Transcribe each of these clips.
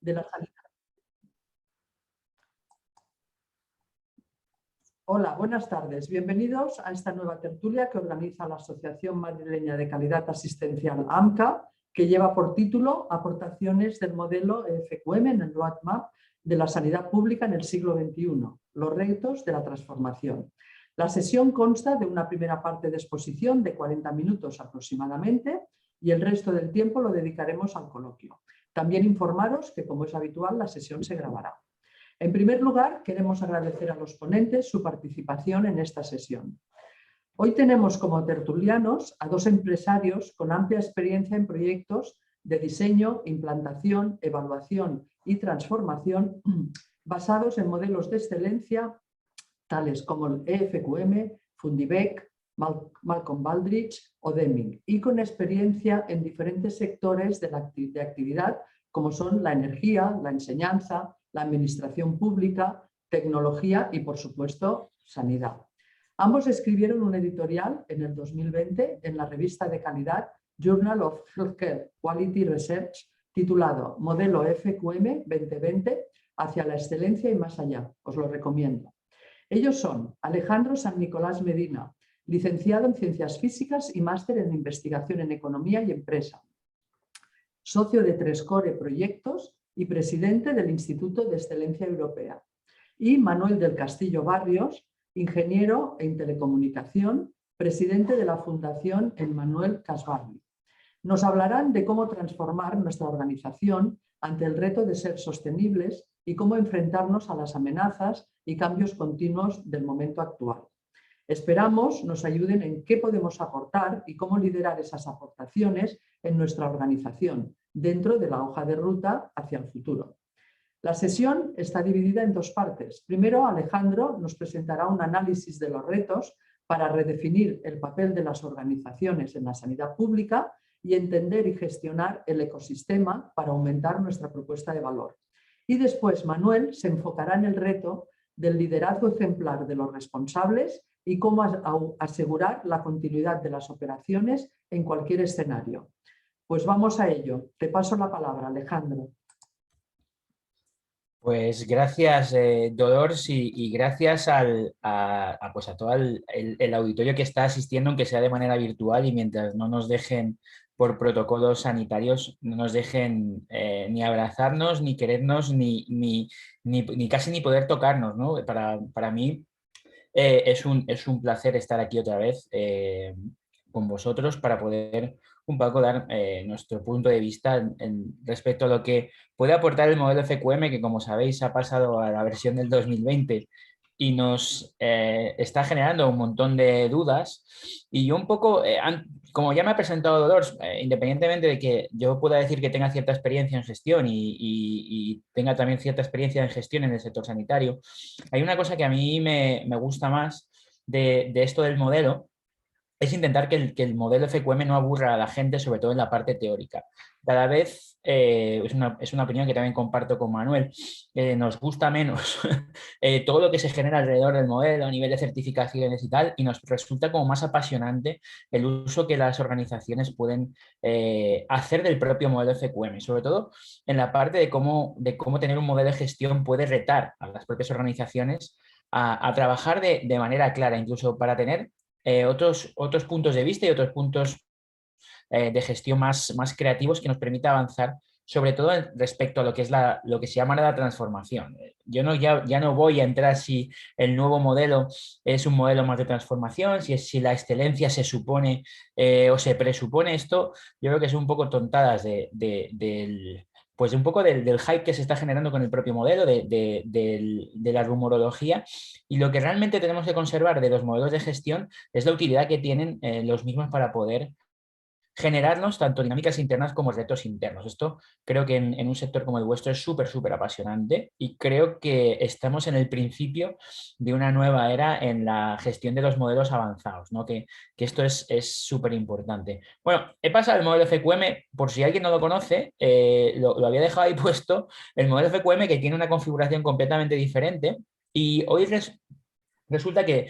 de la sanidad. Hola, buenas tardes. Bienvenidos a esta nueva tertulia que organiza la Asociación Madrileña de Calidad Asistencial AMCA, que lleva por título Aportaciones del modelo EFQM en el Roadmap de la sanidad pública en el siglo XXI, los retos de la transformación. La sesión consta de una primera parte de exposición de 40 minutos aproximadamente y el resto del tiempo lo dedicaremos al coloquio. También informaros que, como es habitual, la sesión se grabará. En primer lugar, queremos agradecer a los ponentes su participación en esta sesión. Hoy tenemos como tertulianos a dos empresarios con amplia experiencia en proyectos de diseño, implantación, evaluación y transformación basados en modelos de excelencia tales como el EFQM, Fundibec, Malcolm Baldrige o Deming, y con experiencia en diferentes sectores de actividad como son la energía, la enseñanza, la administración pública, tecnología y, por supuesto, sanidad. Ambos escribieron un editorial en el 2020 en la revista de calidad Journal of Healthcare Quality Research titulado Modelo FQM 2020 hacia la excelencia y más allá. Os lo recomiendo. Ellos son Alejandro San Nicolás Medina, licenciado en Ciencias Físicas y máster en Investigación en Economía y Empresa, socio de Trescore Proyectos y presidente del Instituto de Excelencia Europea. Y Manuel del Castillo Barrios, ingeniero en telecomunicación, presidente de la Fundación Emmanuel Casbarli. Nos hablarán de cómo transformar nuestra organización ante el reto de ser sostenibles y cómo enfrentarnos a las amenazas y cambios continuos del momento actual. Esperamos nos ayuden en qué podemos aportar y cómo liderar esas aportaciones en nuestra organización dentro de la hoja de ruta hacia el futuro. La sesión está dividida en dos partes. Primero, Alejandro nos presentará un análisis de los retos para redefinir el papel de las organizaciones en la sanidad pública y entender y gestionar el ecosistema para aumentar nuestra propuesta de valor. Y después Manuel se enfocará en el reto del liderazgo ejemplar de los responsables y cómo asegurar la continuidad de las operaciones en cualquier escenario. Pues vamos a ello. Te paso la palabra, Alejandro. Pues gracias, Dolores, y gracias pues a todo el auditorio que está asistiendo, aunque sea de manera virtual, y mientras no nos dejen por protocolos sanitarios, no nos dejen ni abrazarnos, ni querernos, ni casi ni poder tocarnos, ¿no? Para mí es un placer estar aquí otra vez con vosotros para poder un poco dar nuestro punto de vista respecto a lo que puede aportar el modelo FQM, que como sabéis ha pasado a la versión del 2020 y nos está generando un montón de dudas. Y yo un poco, como ya me ha presentado Dolores, independientemente de que yo pueda decir que tenga cierta experiencia en gestión y tenga también cierta experiencia en gestión en el sector sanitario, hay una cosa que a mí me gusta más de esto del modelo, es intentar que el modelo FQM no aburra a la gente, sobre todo en la parte teórica. Cada vez, es una opinión que también comparto con Manuel, nos gusta menos todo lo que se genera alrededor del modelo a nivel de certificaciones y tal, y nos resulta como más apasionante el uso que las organizaciones pueden hacer del propio modelo FQM, sobre todo en la parte de cómo tener un modelo de gestión puede retar a las propias organizaciones a trabajar de manera clara, incluso para tener otros puntos de vista y otros puntos de gestión más creativos que nos permita avanzar, sobre todo respecto a lo que es lo que se llama la transformación. Yo ya no voy a entrar si el nuevo modelo es un modelo más de transformación, si la excelencia se supone o se presupone esto. Yo creo que es un poco tontadas pues un poco del hype que se está generando con el propio modelo, de la rumorología, y lo que realmente tenemos que conservar de los modelos de gestión es la utilidad que tienen los mismos para poder generarnos tanto dinámicas internas como retos internos. Esto creo que en un sector como el vuestro es súper apasionante, y creo que estamos en el principio de una nueva era en la gestión de los modelos avanzados, ¿no? Que esto es súper importante. Bueno, he pasado el modelo FQM, por si alguien no lo conoce, lo había dejado ahí puesto, el modelo FQM, que tiene una configuración completamente diferente, y hoy resulta que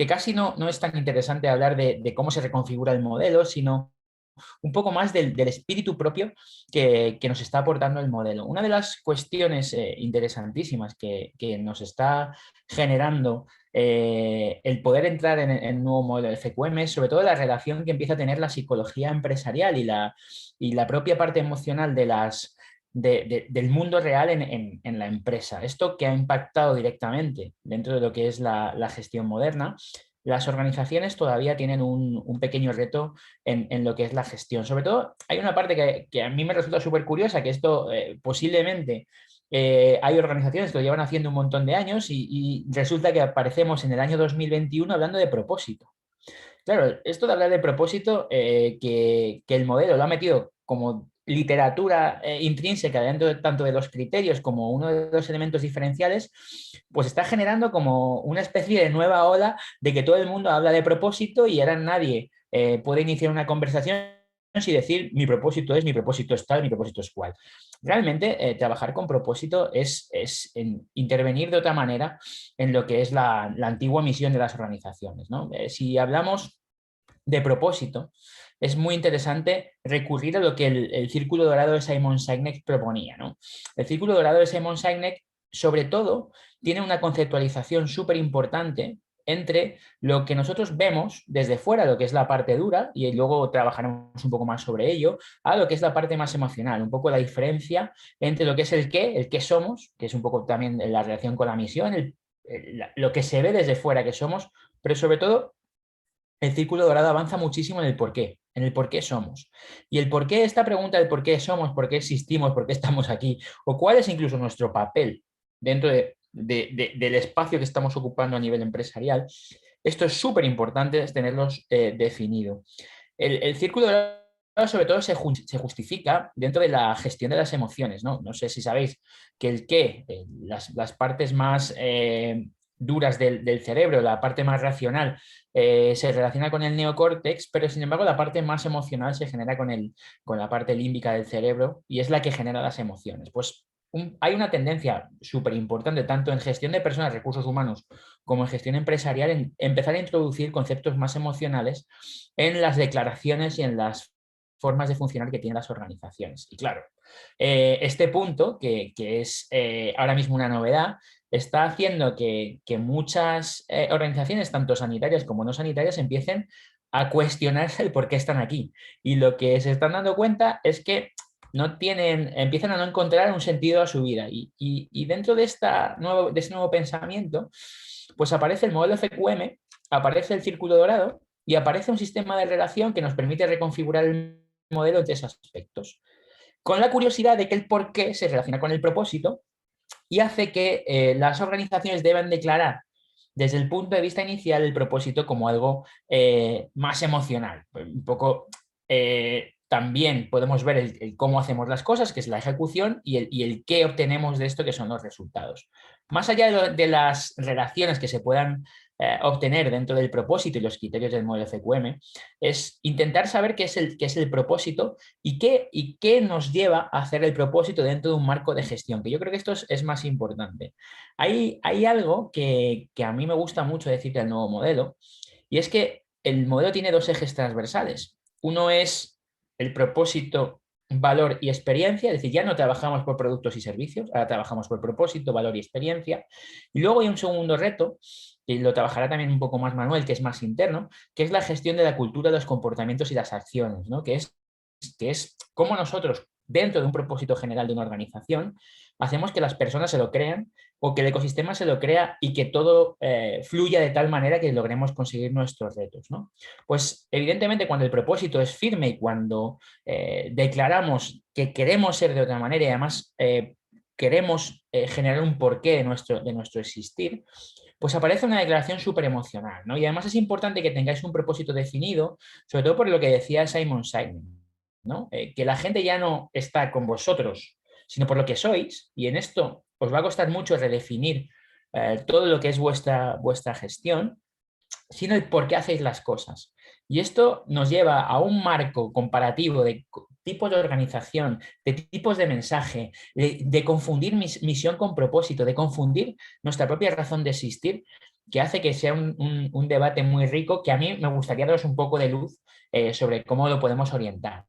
casi no es tan interesante hablar de cómo se reconfigura el modelo, sino un poco más del espíritu propio que nos está aportando el modelo. Una de las cuestiones interesantísimas que nos está generando el poder entrar en el nuevo modelo de FQM es sobre todo la relación que empieza a tener la psicología empresarial y la propia parte emocional del mundo real en la empresa. Esto que ha impactado directamente dentro de lo que es la gestión moderna. Las organizaciones todavía tienen un pequeño reto en lo que es la gestión. Sobre todo, hay una parte que a mí me resulta súper curiosa, que esto posiblemente hay organizaciones que lo llevan haciendo un montón de años y resulta que aparecemos en el año 2021 hablando de propósito. Claro, esto de hablar de propósito, que el modelo lo ha metido como literatura intrínseca dentro tanto de los criterios como uno de los elementos diferenciales, pues está generando como una especie de nueva ola de que todo el mundo habla de propósito y ahora nadie puede iniciar una conversación sin decir mi propósito es tal, mi propósito es cual. Realmente trabajar con propósito es intervenir de otra manera en lo que es la antigua misión de las organizaciones, ¿no? Si hablamos de propósito, es muy interesante recurrir a lo que el círculo dorado de Simon Sinek proponía, ¿no? El círculo dorado de Simon Sinek, sobre todo, tiene una conceptualización súper importante entre lo que nosotros vemos desde fuera, lo que es la parte dura, y luego trabajaremos un poco más sobre ello, a lo que es la parte más emocional, un poco la diferencia entre lo que es el qué somos, que es un poco también la relación con la misión, lo que se ve desde fuera que somos, pero sobre todo el círculo dorado avanza muchísimo en el por qué somos. Y el por qué, esta pregunta del por qué somos, por qué existimos, por qué estamos aquí, o cuál es incluso nuestro papel dentro del espacio que estamos ocupando a nivel empresarial, esto es súper importante tenerlos definido. El círculo dorado sobre todo se justifica dentro de la gestión de las emociones, ¿no? No sé si sabéis que el qué, las partes más duras del cerebro, la parte más racional, se relaciona con el neocórtex, pero sin embargo la parte más emocional se genera con la parte límbica del cerebro y es la que genera las emociones. Pues hay una tendencia súper importante tanto en gestión de personas, recursos humanos, como en gestión empresarial, en empezar a introducir conceptos más emocionales en las declaraciones y en las formas de funcionar que tienen las organizaciones. Y claro, este punto, que es ahora mismo una novedad, está haciendo que muchas organizaciones, tanto sanitarias como no sanitarias, empiecen a cuestionarse el por qué están aquí. Y lo que se están dando cuenta es que empiezan a no encontrar un sentido a su vida. Y dentro de este nuevo pensamiento, pues aparece el modelo FQM, aparece el círculo dorado y aparece un sistema de relación que nos permite reconfigurar el modelo en tres aspectos. Con la curiosidad de que el por qué se relaciona con el propósito y hace que las organizaciones deban declarar desde el punto de vista inicial el propósito como algo más emocional. Un poco también podemos ver el cómo hacemos las cosas, que es la ejecución, y el qué obtenemos de esto, que son los resultados. Más allá de las relaciones que se puedan obtener dentro del propósito y los criterios del modelo FQM, es intentar saber qué es el propósito y qué nos lleva a hacer el propósito dentro de un marco de gestión, que yo creo que esto es más importante. Hay algo que a mí me gusta mucho decir del nuevo modelo, y es que el modelo tiene dos ejes transversales. Uno es el propósito, valor y experiencia, es decir, ya no trabajamos por productos y servicios, ahora trabajamos por propósito, valor y experiencia. Y luego hay un segundo reto, y lo trabajará también un poco más Manuel, que es más interno, que es la gestión de la cultura, los comportamientos y las acciones, ¿no? que es cómo nosotros, dentro de un propósito general de una organización, hacemos que las personas se lo crean o que el ecosistema se lo crea y que todo fluya de tal manera que logremos conseguir nuestros retos, ¿no? Pues evidentemente cuando el propósito es firme y cuando declaramos que queremos ser de otra manera y además queremos generar un porqué de nuestro existir, pues aparece una declaración súper emocional, ¿no? Y además es importante que tengáis un propósito definido, sobre todo por lo que decía Simon Sinek, ¿no? Que la gente ya no está con vosotros, sino por lo que sois, y en esto os va a costar mucho redefinir todo lo que es vuestra gestión, sino el por qué hacéis las cosas. Y esto nos lleva a un marco comparativo de tipos de organización, de tipos de mensaje, de confundir misión con propósito, de confundir nuestra propia razón de existir, que hace que sea un debate muy rico, que a mí me gustaría daros un poco de luz sobre cómo lo podemos orientar,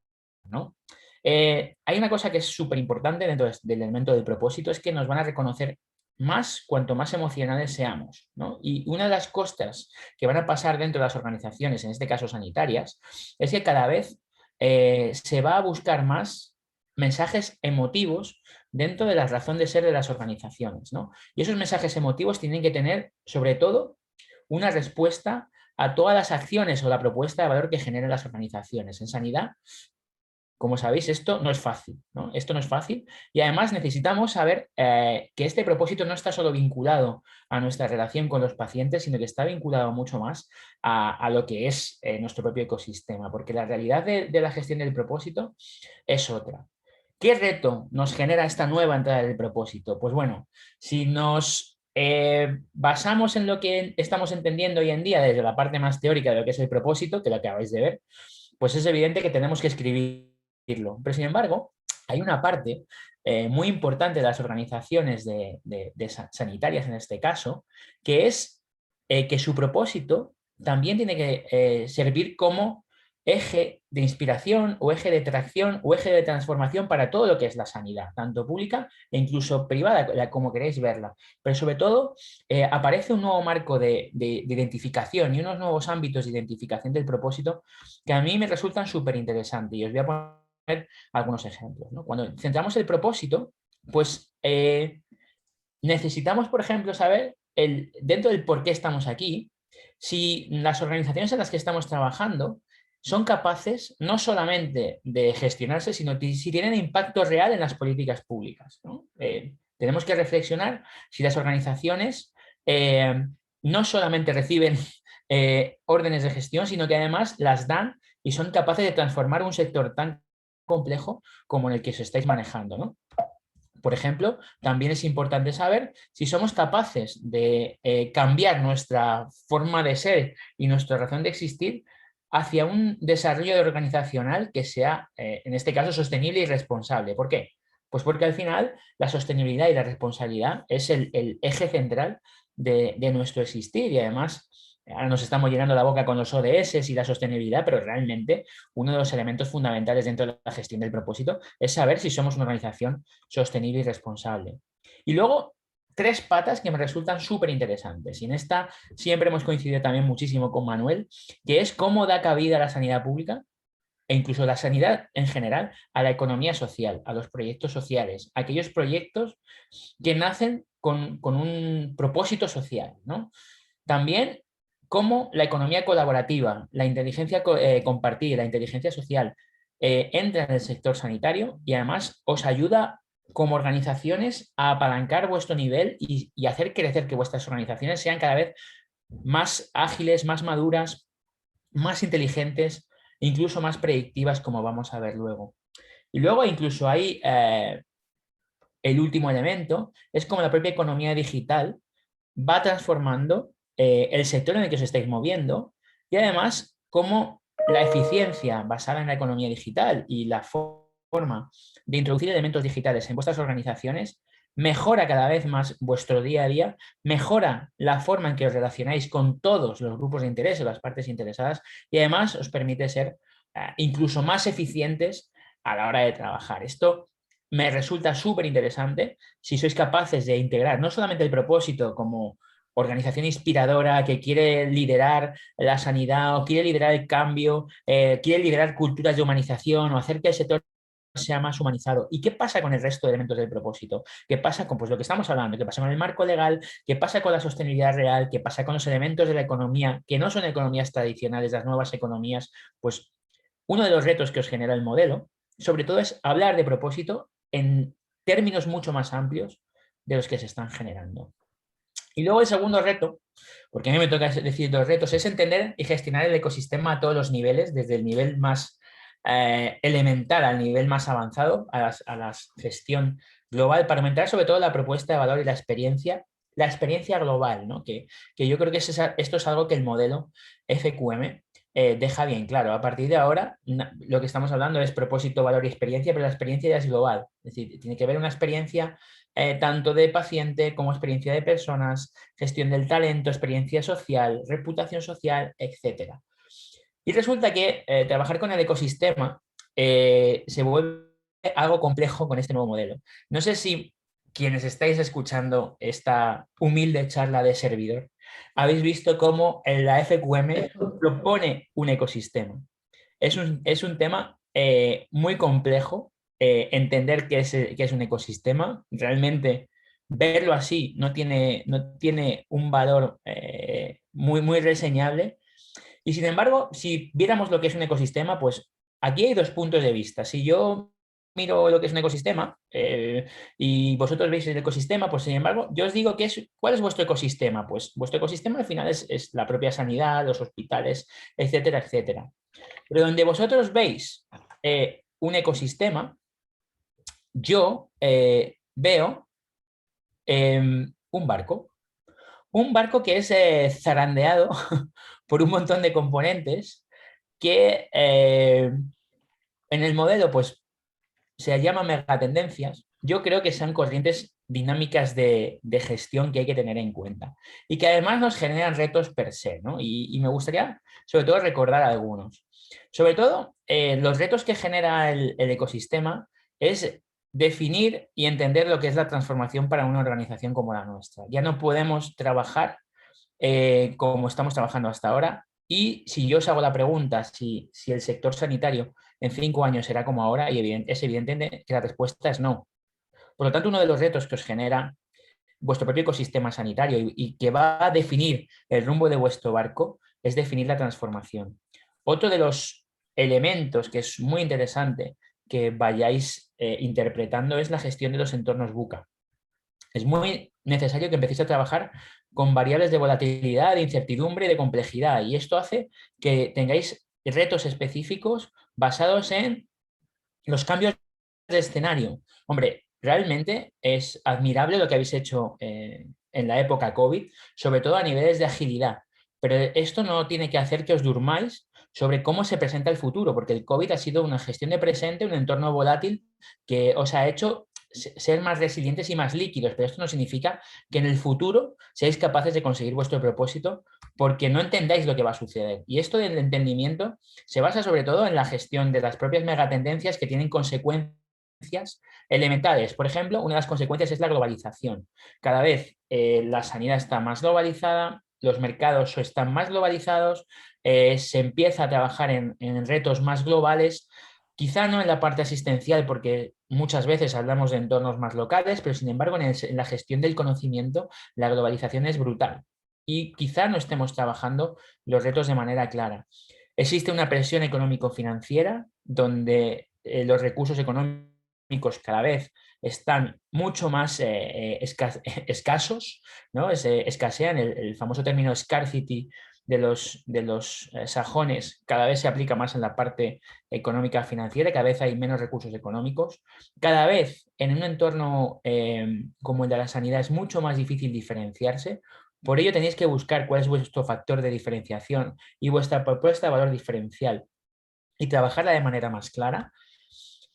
¿no? Hay una cosa que es súper importante dentro del elemento del propósito, es que nos van a reconocer más cuanto más emocionales seamos, ¿no? Y una de las cosas que van a pasar dentro de las organizaciones, en este caso sanitarias, es que cada vez se va a buscar más mensajes emotivos dentro de la razón de ser de las organizaciones, ¿no? Y esos mensajes emotivos tienen que tener, sobre todo, una respuesta a todas las acciones o la propuesta de valor que generan las organizaciones. En sanidad, como sabéis, esto no es fácil, ¿no? Esto no es fácil y además necesitamos saber que este propósito no está solo vinculado a nuestra relación con los pacientes, sino que está vinculado mucho más a lo que es nuestro propio ecosistema, porque la realidad de la gestión del propósito es otra. ¿Qué reto nos genera esta nueva entrada del propósito? Pues bueno, si nos basamos en lo que estamos entendiendo hoy en día desde la parte más teórica de lo que es el propósito, que lo acabáis de ver, pues es evidente que tenemos que escribirlo. Pero sin embargo, hay una parte muy importante de las organizaciones sanitarias en este caso, que es que su propósito también tiene que servir como eje de inspiración o eje de tracción o eje de transformación para todo lo que es la sanidad, tanto pública e incluso privada, como queréis verla. Pero sobre todo aparece un nuevo marco de identificación y unos nuevos ámbitos de identificación del propósito que a mí me resultan súper interesantes y os voy a poner algunos ejemplos, ¿no? Cuando centramos el propósito, pues necesitamos, por ejemplo, saber dentro del por qué estamos aquí, si las organizaciones en las que estamos trabajando son capaces no solamente de gestionarse, sino si tienen impacto real en las políticas públicas, ¿no? Tenemos que reflexionar si las organizaciones no solamente reciben órdenes de gestión, sino que además las dan y son capaces de transformar un sector tan complejo como en el que os estáis manejando, ¿no? Por ejemplo, también es importante saber si somos capaces de cambiar nuestra forma de ser y nuestra razón de existir hacia un desarrollo organizacional que sea, en este caso, sostenible y responsable. ¿Por qué? Pues porque al final la sostenibilidad y la responsabilidad es el eje central de nuestro existir y además ahora nos estamos llenando la boca con los ODS y la sostenibilidad, pero realmente uno de los elementos fundamentales dentro de la gestión del propósito es saber si somos una organización sostenible y responsable. Y luego, tres patas que me resultan súper interesantes. Y en esta siempre hemos coincidido también muchísimo con Manuel, que es cómo da cabida a la sanidad pública e incluso la sanidad en general a la economía social, a los proyectos sociales, aquellos proyectos que nacen con un propósito social, ¿no? También cómo la economía colaborativa, la inteligencia compartida, la inteligencia social entra en el sector sanitario y además os ayuda como organizaciones a apalancar vuestro nivel y hacer crecer que vuestras organizaciones sean cada vez más ágiles, más maduras, más inteligentes, incluso más predictivas, como vamos a ver luego. Y luego incluso hay el último elemento, es como la propia economía digital va transformando el sector en el que os estáis moviendo y además cómo la eficiencia basada en la economía digital y la forma de introducir elementos digitales en vuestras organizaciones mejora cada vez más vuestro día a día, mejora la forma en que os relacionáis con todos los grupos de interés o las partes interesadas y además os permite ser incluso más eficientes a la hora de trabajar. Esto me resulta súper interesante si sois capaces de integrar no solamente el propósito como organización inspiradora que quiere liderar la sanidad o quiere liderar el cambio, quiere liderar culturas de humanización o hacer que el sector sea más humanizado. ¿Y qué pasa con el resto de elementos del propósito? ¿Qué pasa con pues, lo que estamos hablando? ¿Qué pasa con el marco legal? ¿Qué pasa con la sostenibilidad real? ¿Qué pasa con los elementos de la economía que no son economías tradicionales, las nuevas economías? Pues uno de los retos que os genera el modelo, sobre todo, es hablar de propósito en términos mucho más amplios de los que se están generando. Y luego el segundo reto, porque a mí me toca decir dos retos, es entender y gestionar el ecosistema a todos los niveles, desde el nivel más elemental al nivel más avanzado, a la gestión global, para aumentar sobre todo la propuesta de valor y la experiencia global, ¿no? Que yo creo que esto es algo que el modelo FQM deja bien claro. A partir de ahora, lo que estamos hablando es propósito, valor y experiencia, pero la experiencia ya es global. Es decir, tiene que haber una experiencia tanto de paciente como experiencia de personas, gestión del talento, experiencia social, reputación social, etc. Y resulta que trabajar con el ecosistema se vuelve algo complejo con este nuevo modelo. No sé si quienes estáis escuchando esta humilde charla de servidor habéis visto cómo en la FQM propone un ecosistema. Es un tema muy complejo entender qué es un ecosistema. Realmente verlo así no tiene un valor muy reseñable. Y sin embargo, si viéramos lo que es un ecosistema, pues aquí hay dos puntos de vista. Si yo miro lo que es un ecosistema y vosotros veis el ecosistema, pues sin embargo, yo os digo ¿cuál es vuestro ecosistema? Pues vuestro ecosistema al final es la propia sanidad, los hospitales, etcétera, etcétera. Pero donde vosotros veis un ecosistema, yo veo un barco. Un barco que es zarandeado por un montón de componentes que en el modelo pues se llama megatendencias. Yo creo que son corrientes dinámicas de gestión que hay que tener en cuenta y que además nos generan retos per se, ¿no? Y me gustaría sobre todo recordar algunos. Sobre todo, los retos que genera el ecosistema es definir y entender lo que es la transformación para una organización como la nuestra. Ya no podemos trabajar como estamos trabajando hasta ahora. Y si yo os hago la pregunta si el sector sanitario en 5 años será como ahora, y es evidente que la respuesta es no. Por lo tanto, uno de los retos que os genera vuestro propio ecosistema sanitario y que va a definir el rumbo de vuestro barco es definir la transformación. Otro de los elementos que es muy interesante que vayáis interpretando es la gestión de los entornos VUCA. Es muy necesario que empecéis a trabajar con variables de volatilidad, de incertidumbre y de complejidad. Y esto hace que tengáis retos específicos basados en los cambios de escenario. Hombre, realmente es admirable lo que habéis hecho en la época COVID, sobre todo a niveles de agilidad. Pero esto no tiene que hacer que os durmáis sobre cómo se presenta el futuro, porque el COVID ha sido una gestión de presente, un entorno volátil que os ha hecho ser más resilientes y más líquidos, pero esto no significa que en el futuro seáis capaces de conseguir vuestro propósito porque no entendáis lo que va a suceder. Y esto del entendimiento se basa sobre todo en la gestión de las propias megatendencias que tienen consecuencias elementales. Por ejemplo, una de las consecuencias es la globalización. Cada vez la sanidad está más globalizada, los mercados están más globalizados, se empieza a trabajar en retos más globales. Quizá no en la parte asistencial, porque muchas veces hablamos de entornos más locales, pero sin embargo en la gestión del conocimiento la globalización es brutal y quizá no estemos trabajando los retos de manera clara. Existe una presión económico-financiera donde los recursos económicos cada vez están mucho más escasos, ¿no? Escasean, el famoso término scarcity de los sajones cada vez se aplica más en la parte económica financiera, cada vez hay menos recursos económicos, cada vez en un entorno como el de la sanidad es mucho más difícil diferenciarse. Por ello tenéis que buscar cuál es vuestro factor de diferenciación y vuestra propuesta de valor diferencial y trabajarla de manera más clara.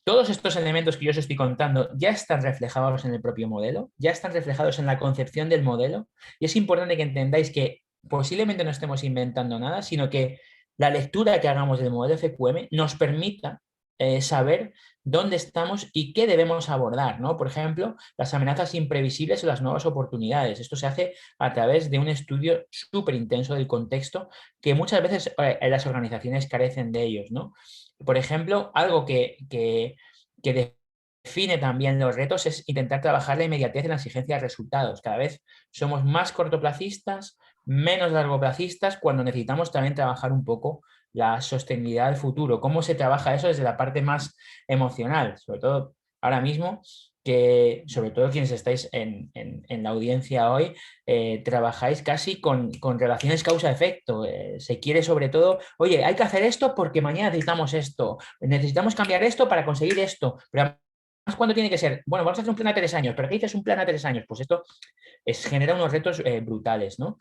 Todos estos elementos que yo os estoy contando ya están reflejados en el propio modelo, ya están reflejados en la concepción del modelo y es importante que entendáis que posiblemente no estemos inventando nada, sino que la lectura que hagamos del modelo FQM nos permita saber dónde estamos y qué debemos abordar, ¿no? Por ejemplo, las amenazas imprevisibles o las nuevas oportunidades. Esto se hace a través de un estudio súper intenso del contexto que muchas veces las organizaciones carecen de ellos, ¿no? Por ejemplo, algo que define también los retos es intentar trabajar la inmediatez en la exigencia de resultados. Cada vez somos más cortoplacistas, menos largoplacistas, cuando necesitamos también trabajar un poco la sostenibilidad del futuro. ¿Cómo se trabaja eso desde la parte más emocional? Sobre todo ahora mismo, que sobre todo quienes estáis en la audiencia hoy, trabajáis casi con relaciones causa-efecto. Se quiere sobre todo, oye, hay que hacer esto porque mañana necesitamos esto, necesitamos cambiar esto para conseguir esto. Pero ¿cuándo tiene que ser? Bueno, vamos a hacer un plan a 3 años, pero ¿qué dices un plan a 3 años? Pues esto genera unos retos brutales, ¿no?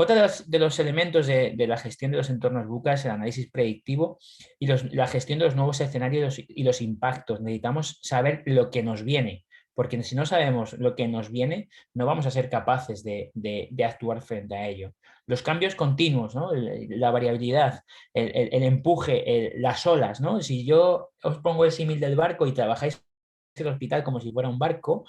Otro de los elementos de la gestión de los entornos VUCA es el análisis predictivo y la gestión de los nuevos escenarios y los impactos. Necesitamos saber lo que nos viene, porque si no sabemos lo que nos viene, no vamos a ser capaces de actuar frente a ello. Los cambios continuos, ¿no? La variabilidad, el empuje, las olas, ¿no? Si yo os pongo el símil del barco y trabajáis el hospital como si fuera un barco,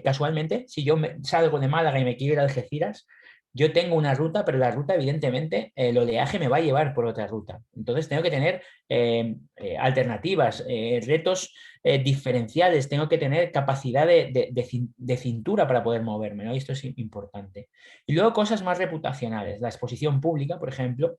casualmente, si yo salgo de Málaga y me quiero ir a Algeciras, yo tengo una ruta, pero la ruta, evidentemente, el oleaje me va a llevar por otra ruta. Entonces, tengo que tener alternativas, retos diferenciales, tengo que tener capacidad de cintura para poder moverme, ¿no? Y esto es importante. Y luego cosas más reputacionales. La exposición pública, por ejemplo,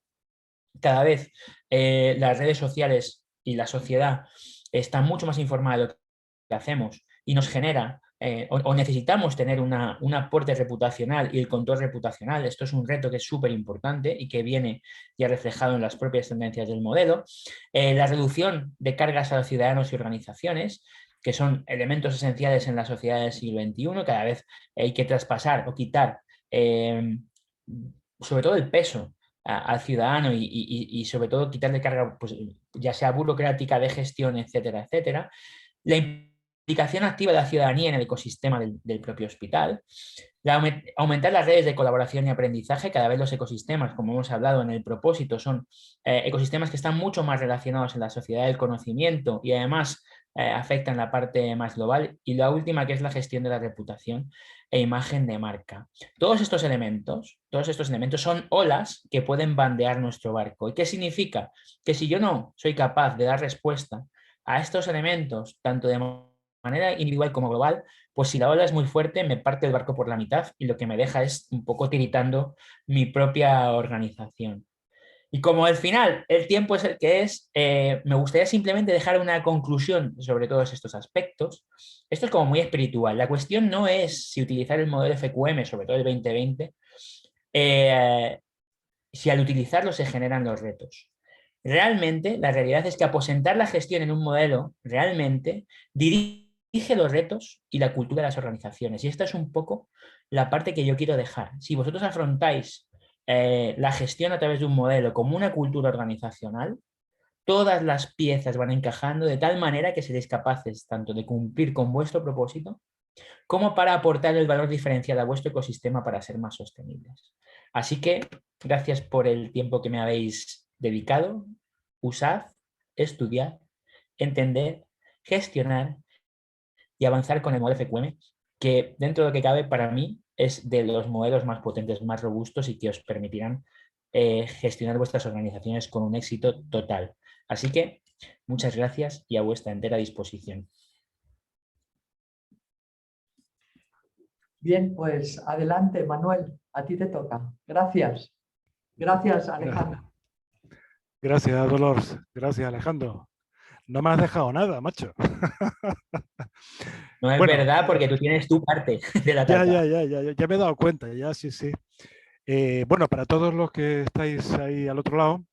cada vez las redes sociales y la sociedad están mucho más informadas de lo que hacemos y nos genera o necesitamos tener un aporte reputacional y el control reputacional. Esto es un reto que es súper importante y que viene ya reflejado en las propias tendencias del modelo. La reducción de cargas a los ciudadanos y organizaciones, que son elementos esenciales en la sociedad del siglo XXI. Cada vez hay que traspasar o quitar sobre todo el peso al ciudadano y sobre todo quitarle carga, pues, ya sea burocrática, de gestión, etcétera, etcétera. La implicación activa de la ciudadanía en el ecosistema del propio hospital. Aumentar las redes de colaboración y aprendizaje. Cada vez los ecosistemas, como hemos hablado en el propósito, son ecosistemas que están mucho más relacionados en la sociedad del conocimiento y además afectan la parte más global. Y la última, que es la gestión de la reputación e imagen de marca. Todos estos elementos son olas que pueden bandear nuestro barco. ¿Y qué significa? Que si yo no soy capaz de dar respuesta a estos elementos, tanto de manera individual como global, pues si la ola es muy fuerte, me parte el barco por la mitad y lo que me deja es un poco tiritando mi propia organización. Y como al final el tiempo es el que es, me gustaría simplemente dejar una conclusión sobre todos estos aspectos. Esto es como muy espiritual. La cuestión no es si utilizar el modelo FQM, sobre todo el 2020, si al utilizarlo se generan los retos. Realmente, la realidad es que aposentar la gestión en un modelo realmente dirige los retos y la cultura de las organizaciones. Y esta es un poco la parte que yo quiero dejar. Si vosotros afrontáis la gestión a través de un modelo como una cultura organizacional, todas las piezas van encajando de tal manera que seréis capaces tanto de cumplir con vuestro propósito como para aportar el valor diferencial a vuestro ecosistema para ser más sostenibles. Así que gracias por el tiempo que me habéis dedicado. Usad, estudiad, entender, gestionar y avanzar con el modelo FQM, que dentro de lo que cabe para mí es de los modelos más potentes, más robustos y que os permitirán gestionar vuestras organizaciones con un éxito total. Así que muchas gracias y a vuestra entera disposición. Bien, pues adelante, Manuel, a ti te toca. Gracias. Gracias, Alejandro. Gracias, Dolores. Gracias, Alejandro. No me has dejado nada, macho. No es verdad, porque tú tienes tu parte de la tarta. Ya me he dado cuenta, ya sí. Bueno, para todos los que estáis ahí al otro lado,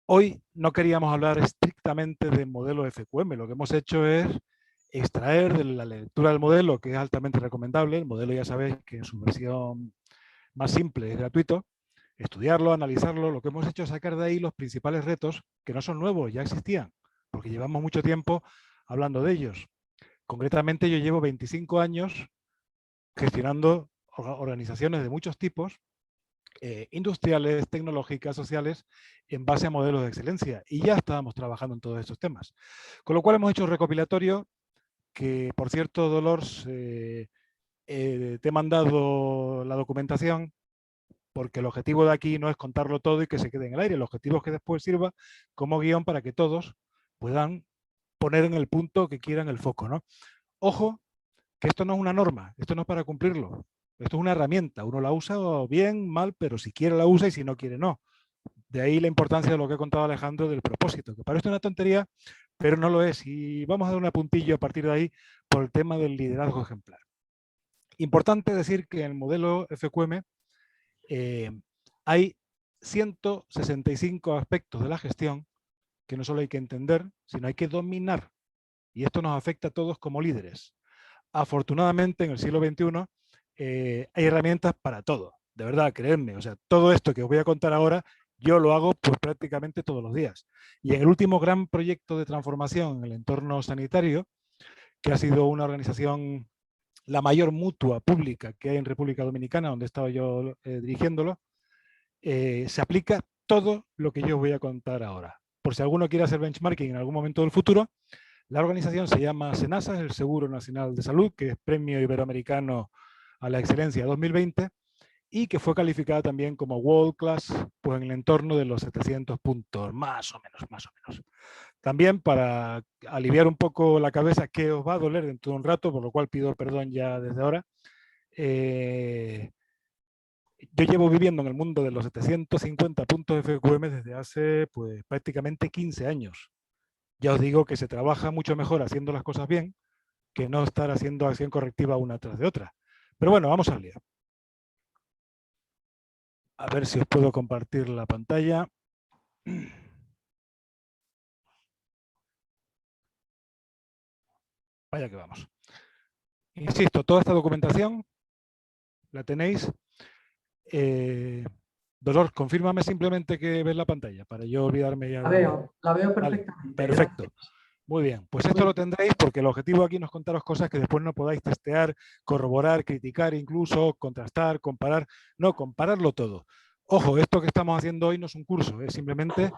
hoy no queríamos hablar estrictamente de modelo FQM. Lo que hemos hecho es extraer de la lectura del modelo, que es altamente recomendable. El modelo ya sabéis que en su versión más simple es gratuito. Estudiarlo, analizarlo. Lo que hemos hecho es sacar de ahí los principales retos, que no son nuevos, ya existían, porque llevamos mucho tiempo hablando de ellos. Concretamente, yo llevo 25 años gestionando organizaciones de muchos tipos, industriales, tecnológicas, sociales, en base a modelos de excelencia. Y ya estábamos trabajando en todos estos temas. Con lo cual hemos hecho un recopilatorio que, por cierto, Dolores, te he mandado la documentación, porque el objetivo de aquí no es contarlo todo y que se quede en el aire. El objetivo es que después sirva como guión para que todos puedan poner en el punto que quieran el foco, ¿no? Ojo, que esto no es una norma, esto no es para cumplirlo. Esto es una herramienta, uno la usa bien, mal, pero si quiere la usa y si no quiere no. De ahí la importancia de lo que ha contado Alejandro del propósito, que parece una tontería, pero no lo es. Y vamos a dar un apuntillo a partir de ahí por el tema del liderazgo ejemplar. Importante decir que en el modelo FQM hay 165 aspectos de la gestión que no solo hay que entender, sino hay que dominar. Y esto nos afecta a todos como líderes. Afortunadamente, en el siglo XXI, hay herramientas para todo, de verdad, creedme. O sea, todo esto que os voy a contar ahora, yo lo hago pues prácticamente todos los días. Y en el último gran proyecto de transformación en el entorno sanitario, que ha sido una organización, la mayor mutua pública que hay en República Dominicana, donde estaba yo dirigiéndolo, se aplica todo lo que yo os voy a contar ahora. Por si alguno quiere hacer benchmarking en algún momento del futuro, la organización se llama SENASA, el Seguro Nacional de Salud, que es Premio Iberoamericano a la Excelencia 2020 y que fue calificada también como World Class pues en el entorno de los 700 puntos, más o menos. También para aliviar un poco la cabeza, que os va a doler dentro de un rato, por lo cual pido perdón ya desde ahora, yo llevo viviendo en el mundo de los 750 puntos FQM desde hace pues prácticamente 15 años. Ya os digo que se trabaja mucho mejor haciendo las cosas bien que no estar haciendo acción correctiva una tras de otra. Pero bueno, vamos al lío. A ver si os puedo compartir la pantalla. Vaya que vamos. Insisto, toda esta documentación la tenéis. Dolor, confírmame simplemente que ves la pantalla para yo olvidarme ya. La veo Vale, perfectamente. perfecto. Gracias. Muy bien, pues esto lo tendréis porque el objetivo aquí no es contaros cosas que después no podáis testear, corroborar, criticar, incluso contrastar, comparar. No, compararlo todo. Ojo, esto que estamos haciendo hoy no es un curso, es simplemente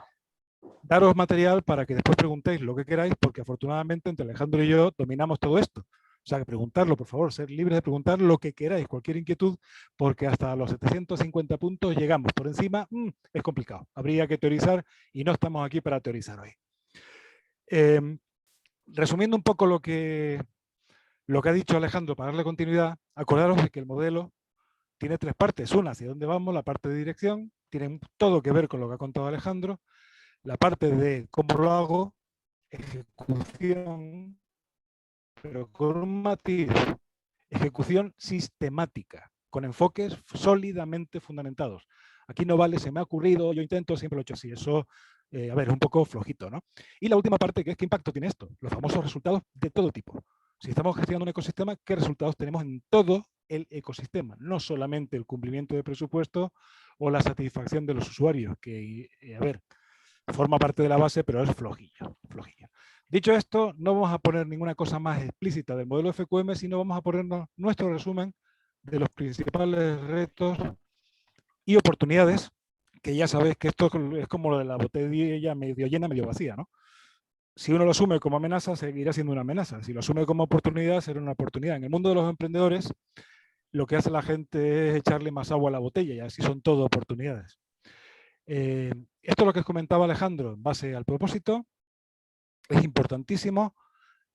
daros material para que después preguntéis lo que queráis, porque afortunadamente entre Alejandro y yo dominamos todo esto. O sea, que preguntarlo, por favor, ser libres de preguntar lo que queráis, cualquier inquietud, porque hasta los 750 puntos llegamos. Por encima es complicado, habría que teorizar y no estamos aquí para teorizar hoy. Resumiendo un poco lo que ha dicho Alejandro, para darle continuidad, acordaros de que el modelo tiene tres partes. Una, hacia dónde vamos, la parte de dirección, tiene todo que ver con lo que ha contado Alejandro. La parte de cómo lo hago, ejecución, pero con un matiz, ejecución sistemática, con enfoques sólidamente fundamentados. Aquí no vale, se me ha ocurrido, yo intento, siempre lo he hecho así. Eso, a ver, es un poco flojito, ¿no? Y la última parte, que es qué impacto tiene esto. Los famosos resultados de todo tipo. Si estamos gestionando un ecosistema, ¿qué resultados tenemos en todo el ecosistema? No solamente el cumplimiento de presupuesto o la satisfacción de los usuarios, que, a ver, forma parte de la base, pero es flojillo, flojillo. Dicho esto, no vamos a poner ninguna cosa más explícita del modelo FQM, sino vamos a ponernos nuestro resumen de los principales retos y oportunidades, que ya sabéis que esto es como lo de la botella medio llena, medio vacía, ¿no? Si uno lo asume como amenaza, seguirá siendo una amenaza. Si lo asume como oportunidad, será una oportunidad. En el mundo de los emprendedores, lo que hace la gente es echarle más agua a la botella, y así son todo oportunidades. Esto es lo que os comentaba Alejandro, en base al propósito. Es importantísimo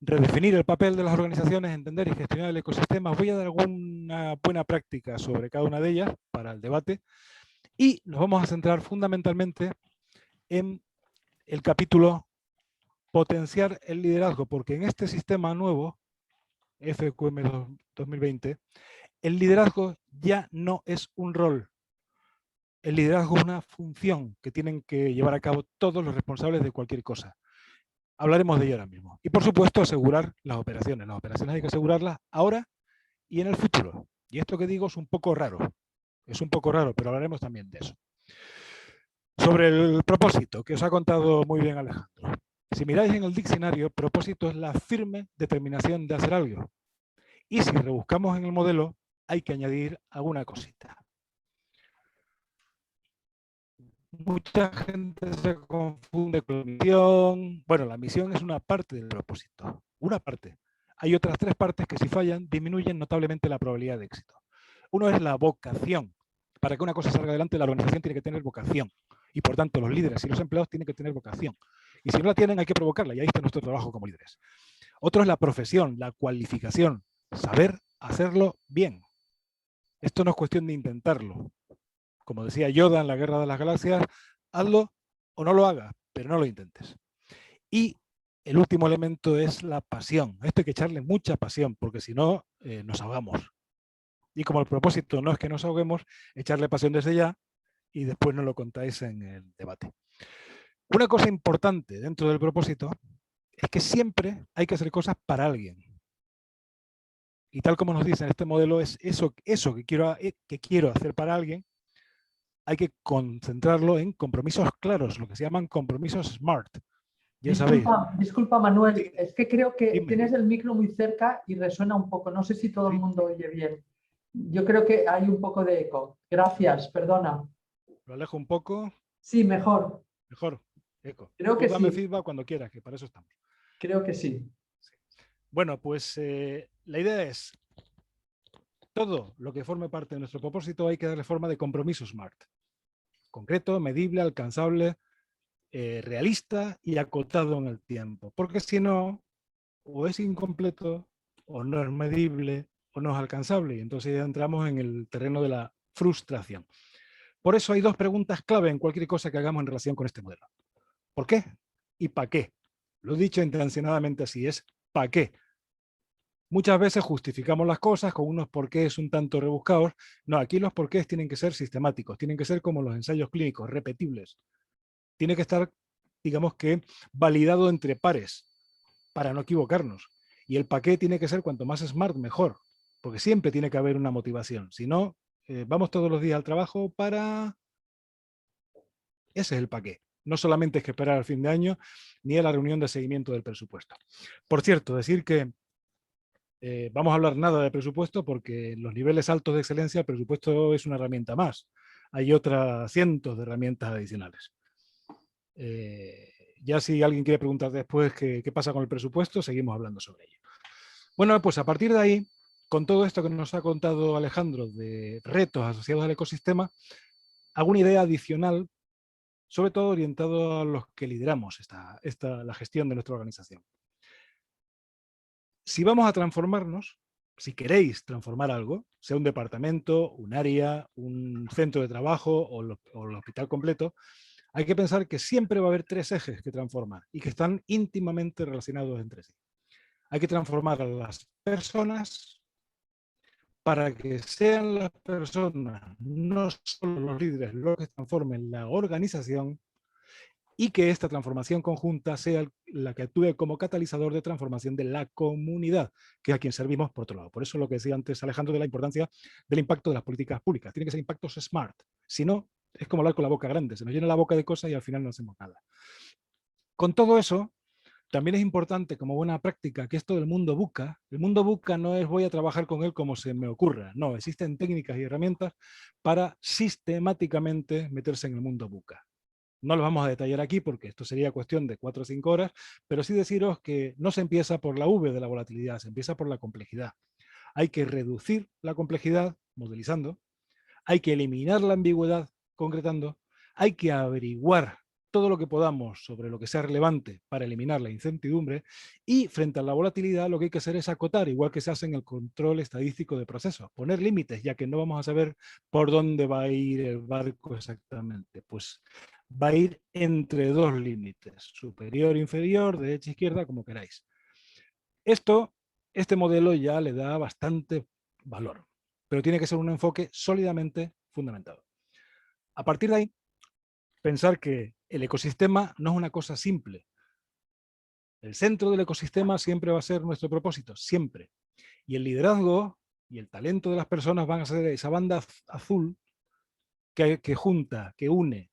redefinir el papel de las organizaciones, entender y gestionar el ecosistema. Os voy a dar alguna buena práctica sobre cada una de ellas para el debate y nos vamos a centrar fundamentalmente en el capítulo potenciar el liderazgo, porque en este sistema nuevo, FQM 2020, el liderazgo ya no es un rol. El liderazgo es una función que tienen que llevar a cabo todos los responsables de cualquier cosa. Hablaremos de ello ahora mismo. Y por supuesto, asegurar las operaciones. Las operaciones hay que asegurarlas ahora y en el futuro. Y esto que digo es un poco raro. Es un poco raro, pero hablaremos también de eso. Sobre el propósito, que os ha contado muy bien Alejandro. Si miráis en el diccionario, propósito es la firme determinación de hacer algo. Y si rebuscamos en el modelo, hay que añadir alguna cosita. Mucha gente se confunde con la misión. Bueno, la misión es una parte del propósito. Una parte. Hay otras tres partes que si fallan disminuyen notablemente la probabilidad de éxito. Uno es la vocación. Para que una cosa salga adelante, la organización tiene que tener vocación. Y por tanto, los líderes y los empleados tienen que tener vocación. Y si no la tienen, hay que provocarla. Y ahí está nuestro trabajo como líderes. Otro es la profesión, la cualificación. Saber hacerlo bien. Esto no es cuestión de intentarlo. Como decía Yoda en la Guerra de las Galaxias, hazlo o no lo hagas, pero no lo intentes. Y el último elemento es la pasión. Esto hay que echarle mucha pasión, porque si no, nos ahogamos. Y como el propósito no es que nos ahoguemos, echarle pasión desde ya y después nos lo contáis en el debate. Una cosa importante dentro del propósito es que siempre hay que hacer cosas para alguien. Y tal como nos dicen, este modelo es eso que quiero hacer para alguien, hay que concentrarlo en compromisos claros, lo que se llaman compromisos SMART. Ya sabéis. Disculpa, Manuel, es que creo que Dime. tienes el micro muy cerca y resuena un poco. No sé si todo el Sí. mundo oye bien. Yo creo que hay un poco de eco. Gracias, perdona. Lo alejo un poco. Sí, mejor. Mejor. Eco. Creo Tú que dame sí. feedback cuando quieras, que para eso estamos. Creo que sí. Bueno, pues la idea es, todo lo que forme parte de nuestro propósito hay que darle forma de compromiso SMART. Concreto, medible, alcanzable, realista y acotado en el tiempo. Porque si no, o es incompleto, o no es medible, o no es alcanzable. Y entonces ya entramos en el terreno de la frustración. Por eso hay dos preguntas clave en cualquier cosa que hagamos en relación con este modelo. ¿Por qué? ¿Y para qué? Lo he dicho intencionadamente así, es ¿para qué? Muchas veces justificamos las cosas con unos porqués un tanto rebuscados. No, aquí los porqués tienen que ser sistemáticos, tienen que ser como los ensayos clínicos, repetibles. Tiene que estar, digamos que, validado entre pares para no equivocarnos. Y el para qué tiene que ser cuanto más smart, mejor, porque siempre tiene que haber una motivación. Si no, vamos todos los días al trabajo para... Ese es el para qué. No solamente es que esperar al fin de año, ni a la reunión de seguimiento del presupuesto. Por cierto, decir que vamos a hablar nada de presupuesto porque en los niveles altos de excelencia el presupuesto es una herramienta más. Hay otras cientos de herramientas adicionales. Ya si alguien quiere preguntar después qué pasa con el presupuesto, seguimos hablando sobre ello. Bueno, pues a partir de ahí, con todo esto que nos ha contado Alejandro de retos asociados al ecosistema, hago una idea adicional, sobre todo orientado a los que lideramos la gestión de nuestra organización. Si vamos a transformarnos, si queréis transformar algo, sea un departamento, un área, un centro de trabajo o el hospital completo, hay que pensar que siempre va a haber tres ejes que transformar y que están íntimamente relacionados entre sí. Hay que transformar a las personas para que sean las personas, no solo los líderes, los que transformen la organización, y que esta transformación conjunta sea la que actúe como catalizador de transformación de la comunidad, que es a quien servimos por otro lado. Por eso lo que decía antes Alejandro de la importancia del impacto de las políticas públicas. Tienen que ser impactos smart. Si no, es como hablar con la boca grande. Se nos llena la boca de cosas y al final no hacemos nada. Con todo eso, también es importante como buena práctica que esto del mundo VUCA, el mundo VUCA no es voy a trabajar con él como se me ocurra, no, existen técnicas y herramientas para sistemáticamente meterse en el mundo VUCA. No lo vamos a detallar aquí porque esto sería cuestión de 4 o 5 horas, pero sí deciros que no se empieza por la V de la volatilidad, se empieza por la complejidad. Hay que reducir la complejidad modelizando, hay que eliminar la ambigüedad concretando, hay que averiguar todo lo que podamos sobre lo que sea relevante para eliminar la incertidumbre y frente a la volatilidad lo que hay que hacer es acotar, igual que se hace en el control estadístico de procesos, poner límites, ya que no vamos a saber por dónde va a ir el barco exactamente. Pues va a ir entre dos límites, superior, inferior, derecha, izquierda, como queráis. Este modelo ya le da bastante valor, pero tiene que ser un enfoque sólidamente fundamentado. A partir de ahí, pensar que el ecosistema no es una cosa simple. El centro del ecosistema siempre va a ser nuestro propósito, siempre. Y el liderazgo y el talento de las personas van a ser esa banda azul que junta, que une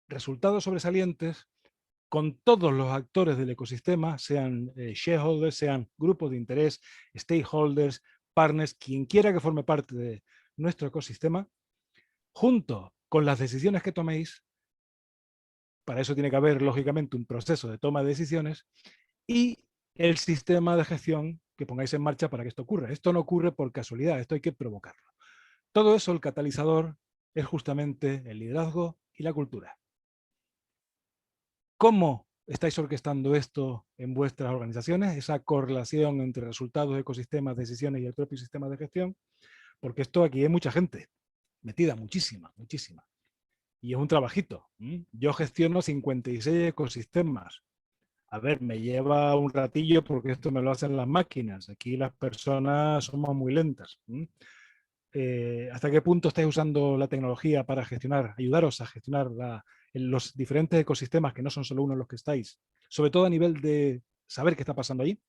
resultados sobresalientes con todos los actores del ecosistema, sean shareholders, sean grupos de interés, stakeholders, partners, quien quiera que forme parte de nuestro ecosistema, junto con las decisiones que toméis. Para eso tiene que haber, lógicamente, un proceso de toma de decisiones y el sistema de gestión que pongáis en marcha para que esto ocurra. Esto no ocurre por casualidad, esto hay que provocarlo. Todo eso, el catalizador, es justamente el liderazgo y la cultura. ¿Cómo estáis orquestando esto en vuestras organizaciones? Esa correlación entre resultados, ecosistemas, decisiones y el propio sistema de gestión. Porque esto aquí hay mucha gente metida, muchísima, muchísima. Y es un trabajito. Yo gestiono 56 ecosistemas. A ver, me lleva un ratillo porque esto me lo hacen las máquinas. Aquí las personas somos muy lentas. ¿Hasta qué punto estáis usando la tecnología para gestionar, ayudaros a gestionar los diferentes ecosistemas que no son solo uno en los que estáis? Sobre todo a nivel de saber qué está pasando allí.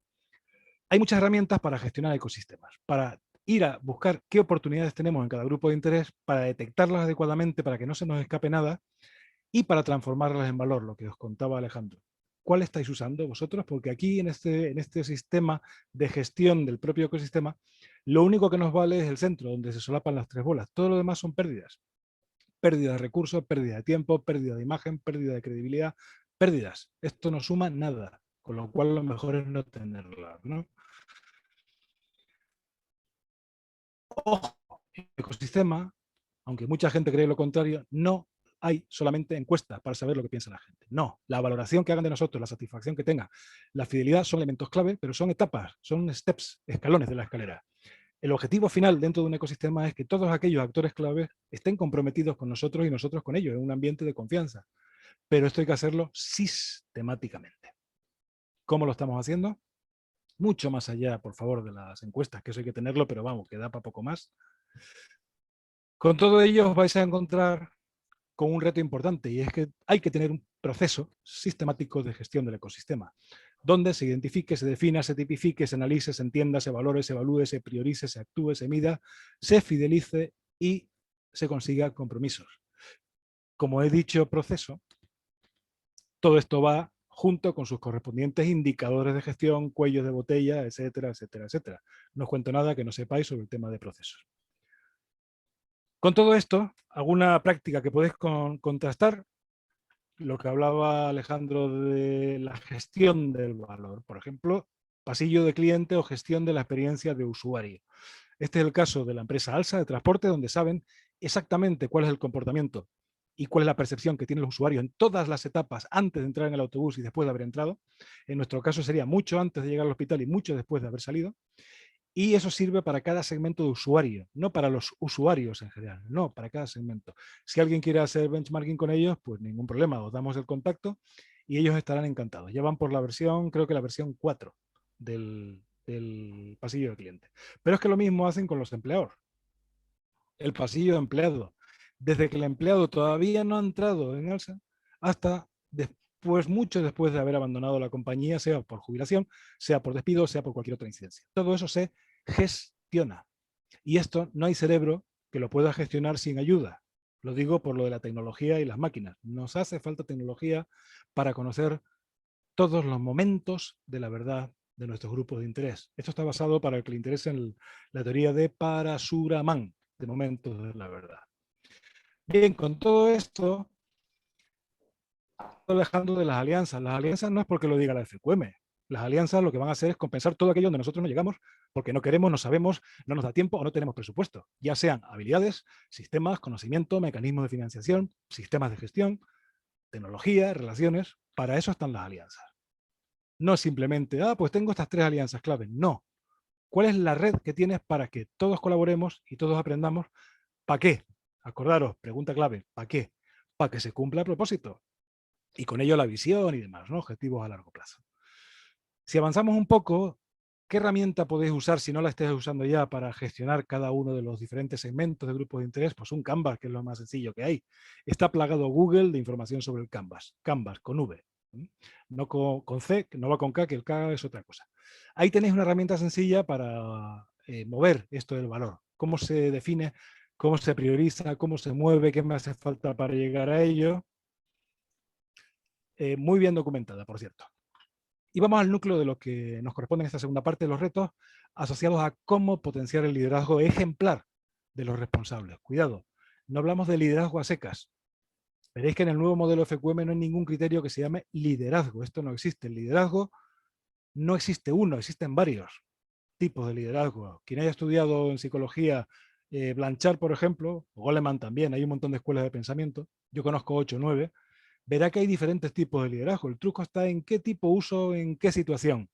Hay muchas herramientas para gestionar ecosistemas, para ir a buscar qué oportunidades tenemos en cada grupo de interés, para detectarlas adecuadamente, para que no se nos escape nada y para transformarlas en valor, lo que os contaba Alejandro. ¿Cuál estáis usando vosotros? Porque aquí en este sistema de gestión del propio ecosistema, lo único que nos vale es el centro, donde se solapan las tres bolas. Todo lo demás son pérdidas. Pérdida de recursos, pérdida de tiempo, pérdida de imagen, pérdida de credibilidad, pérdidas. Esto no suma nada, con lo cual lo mejor es no tenerla, ¿no? Ojo, el ecosistema, aunque mucha gente cree lo contrario, no hay solamente encuestas para saber lo que piensa la gente. No, la valoración que hagan de nosotros, la satisfacción que tenga, la fidelidad son elementos clave, pero son etapas, son steps, escalones de la escalera. El objetivo final dentro de un ecosistema es que todos aquellos actores clave estén comprometidos con nosotros y nosotros con ellos, en un ambiente de confianza. Pero esto hay que hacerlo sistemáticamente. ¿Cómo lo estamos haciendo? Mucho más allá, por favor, de las encuestas, que eso hay que tenerlo, pero vamos, que da para poco más. Con todo ello os vais a encontrar con un reto importante, y es que hay que tener un proceso sistemático de gestión del ecosistema, donde se identifique, se defina, se tipifique, se analice, se entienda, se valore, se evalúe, se priorice, se actúe, se mida, se fidelice y se consiga compromisos. Como he dicho, proceso, todo esto va junto con sus correspondientes indicadores de gestión, cuellos de botella, etcétera, etcétera, etcétera. No os cuento nada que no sepáis sobre el tema de procesos. Con todo esto, alguna práctica que podéis contrastar, lo que hablaba Alejandro de la gestión del valor, por ejemplo, pasillo de cliente o gestión de la experiencia de usuario. Este es el caso de la empresa Alsa de transporte, donde saben exactamente cuál es el comportamiento y cuál es la percepción que tienen los usuarios en todas las etapas antes de entrar en el autobús y después de haber entrado. En nuestro caso sería mucho antes de llegar al hospital y mucho después de haber salido. Y eso sirve para cada segmento de usuario, no para los usuarios en general, no, para cada segmento. Si alguien quiere hacer benchmarking con ellos, pues ningún problema, os damos el contacto y ellos estarán encantados. Ya van por la versión, creo que la versión 4 del pasillo de cliente. Pero es que lo mismo hacen con los empleados. El pasillo de empleado. Desde que el empleado todavía no ha entrado en Alsa hasta después, mucho después de haber abandonado la compañía, sea por jubilación, sea por despido, sea por cualquier otra incidencia. Todo eso se gestiona. Y esto no hay cerebro que lo pueda gestionar sin ayuda. Lo digo por lo de la tecnología y las máquinas. Nos hace falta tecnología para conocer todos los momentos de la verdad de nuestros grupos de interés. Esto está basado, para el que le interese, en la teoría de Parashuraman, de momentos de la verdad. Bien, con todo esto, alejando de las alianzas. Las alianzas no es porque lo diga la FQM. Las alianzas lo que van a hacer es compensar todo aquello donde nosotros no llegamos porque no queremos, no sabemos, no nos da tiempo o no tenemos presupuesto. Ya sean habilidades, sistemas, conocimiento, mecanismos de financiación, sistemas de gestión, tecnología, relaciones. Para eso están las alianzas. No simplemente, pues tengo estas 3 alianzas clave. No. ¿Cuál es la red que tienes para que todos colaboremos y todos aprendamos? ¿Para qué? Acordaros, pregunta clave, ¿para qué? Para que se cumpla el propósito. Y con ello la visión y demás, ¿no? Objetivos a largo plazo. Si avanzamos un poco, ¿qué herramienta podéis usar si no la estéis usando ya para gestionar cada uno de los diferentes segmentos de grupos de interés? Pues un Canvas, que es lo más sencillo que hay. Está plagado Google de información sobre el Canvas. Canvas, con V. No con C, no va con K, que el K es otra cosa. Ahí tenéis una herramienta sencilla para mover esto del valor. Cómo se define, cómo se prioriza, cómo se mueve, qué me hace falta para llegar a ello. Muy bien documentada, por cierto. Y vamos al núcleo de lo que nos corresponde en esta segunda parte, de los retos asociados a cómo potenciar el liderazgo ejemplar de los responsables. Cuidado, no hablamos de liderazgo a secas. Veréis que en el nuevo modelo FQM no hay ningún criterio que se llame liderazgo. Esto no existe. El liderazgo no existe uno, existen varios tipos de liderazgo. Quien haya estudiado en psicología, Blanchard, por ejemplo, o Goleman también, hay un montón de escuelas de pensamiento. Yo conozco 8 o 9. Verá que hay diferentes tipos de liderazgo. El truco está en qué tipo uso, en qué situación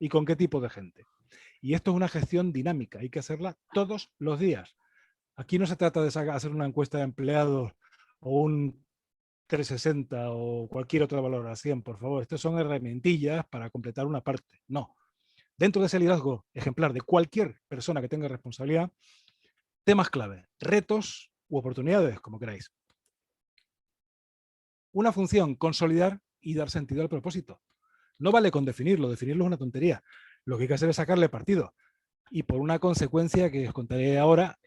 y con qué tipo de gente. Y esto es una gestión dinámica, hay que hacerla todos los días. Aquí no se trata de hacer una encuesta de empleados o un 360 o cualquier otra valoración, por favor. Estas son herramientillas para completar una parte. No. Dentro de ese liderazgo ejemplar de cualquier persona que tenga responsabilidad, temas clave, retos u oportunidades, como queráis. Una función, consolidar y dar sentido al propósito. No vale con definirlo, definirlo es una tontería. Lo que hay que hacer es sacarle partido. Y por una consecuencia que os contaré ahora,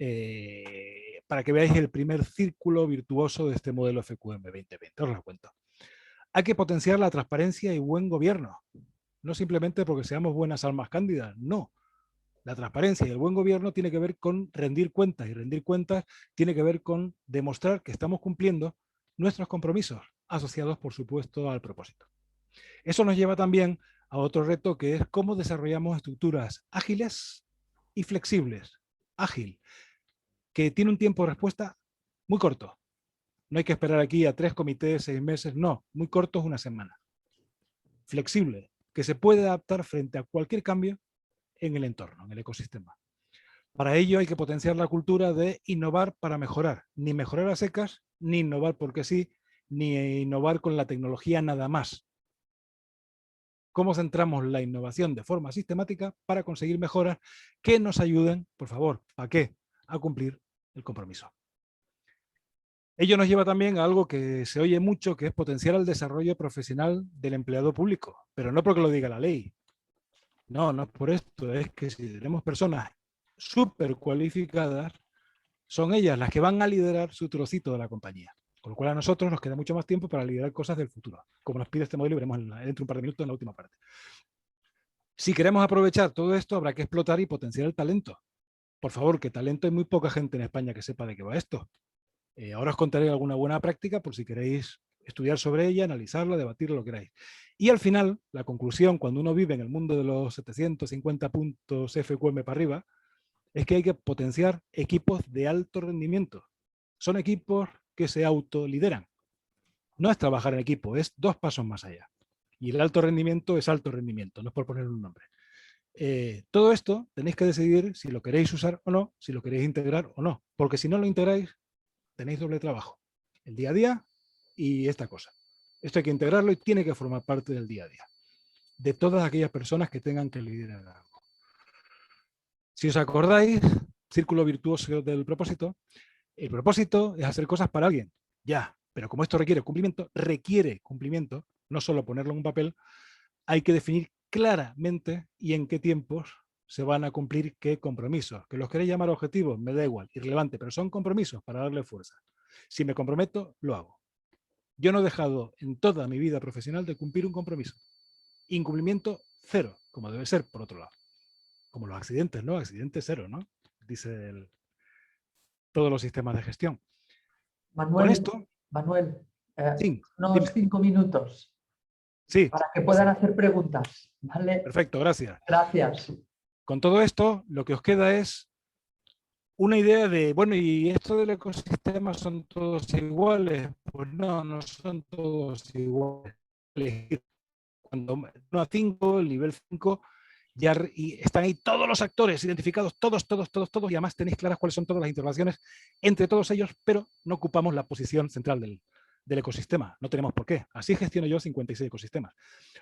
para que veáis el primer círculo virtuoso de este modelo FQM 2020, os lo cuento. Hay que potenciar la transparencia y buen gobierno. No simplemente porque seamos buenas almas cándidas, no. La transparencia y el buen gobierno tiene que ver con rendir cuentas, y rendir cuentas tiene que ver con demostrar que estamos cumpliendo nuestros compromisos, asociados, por supuesto, al propósito. Eso nos lleva también a otro reto, que es cómo desarrollamos estructuras ágiles y flexibles. Ágil, que tiene un tiempo de respuesta muy corto. No hay que esperar aquí a 3 comités, 6 meses, no, muy corto es una semana. Flexible, que se puede adaptar frente a cualquier cambio en el entorno, en el ecosistema. Para ello hay que potenciar la cultura de innovar para mejorar. Ni mejorar a secas, ni innovar porque sí, ni innovar con la tecnología nada más. ¿Cómo centramos la innovación de forma sistemática para conseguir mejoras que nos ayuden, por favor, ¿a qué? A cumplir el compromiso. Ello nos lleva también a algo que se oye mucho, que es potenciar el desarrollo profesional del empleado público, pero no porque lo diga la ley. No, no es por esto, es que si tenemos personas súper cualificadas, son ellas las que van a liderar su trocito de la compañía. Con lo cual a nosotros nos queda mucho más tiempo para liderar cosas del futuro, como nos pide este modelo y veremos dentro de un par de minutos en la última parte. Si queremos aprovechar todo esto, habrá que explotar y potenciar el talento. Por favor, que talento hay muy poca gente en España que sepa de qué va esto. Ahora os contaré alguna buena práctica por si queréis estudiar sobre ella, analizarla, debatirla, lo que queráis. Y al final, la conclusión, cuando uno vive en el mundo de los 750 puntos FQM para arriba, es que hay que potenciar equipos de alto rendimiento. Son equipos que se autolideran. No es trabajar en equipo, es 2 pasos más allá. Y el alto rendimiento es alto rendimiento, no es por poner un nombre. Todo esto tenéis que decidir si lo queréis usar o no, si lo queréis integrar o no. Porque si no lo integráis, tenéis doble trabajo. El día a día y esta cosa. Esto hay que integrarlo y tiene que formar parte del día a día. De todas aquellas personas que tengan que liderar algo. Si os acordáis, círculo virtuoso del propósito, el propósito es hacer cosas para alguien. Ya, pero como esto requiere cumplimiento, no solo ponerlo en un papel, hay que definir claramente y en qué tiempos se van a cumplir qué compromisos. Que los queréis llamar objetivos, me da igual, irrelevante, pero son compromisos para darle fuerza. Si me comprometo, lo hago. Yo no he dejado en toda mi vida profesional de cumplir un compromiso. Incumplimiento cero, como debe ser, por otro lado. Como los accidentes, ¿no? Accidente cero, ¿no? Dice todos los sistemas de gestión. Manuel, Con esto, sí, unos dime. 5 minutos Sí, para que puedan hacer preguntas. ¿Vale? Perfecto, gracias. Gracias. Con todo esto, lo que os queda es una idea de, bueno, ¿y esto del ecosistema son todos iguales? Pues no, no son todos iguales. Cuando 1 a 5, el nivel 5, ya y están ahí todos los actores identificados, todos, y además tenéis claras cuáles son todas las interrelaciones entre todos ellos, pero no ocupamos la posición central del ecosistema. No tenemos por qué. Así gestiono yo 56 ecosistemas.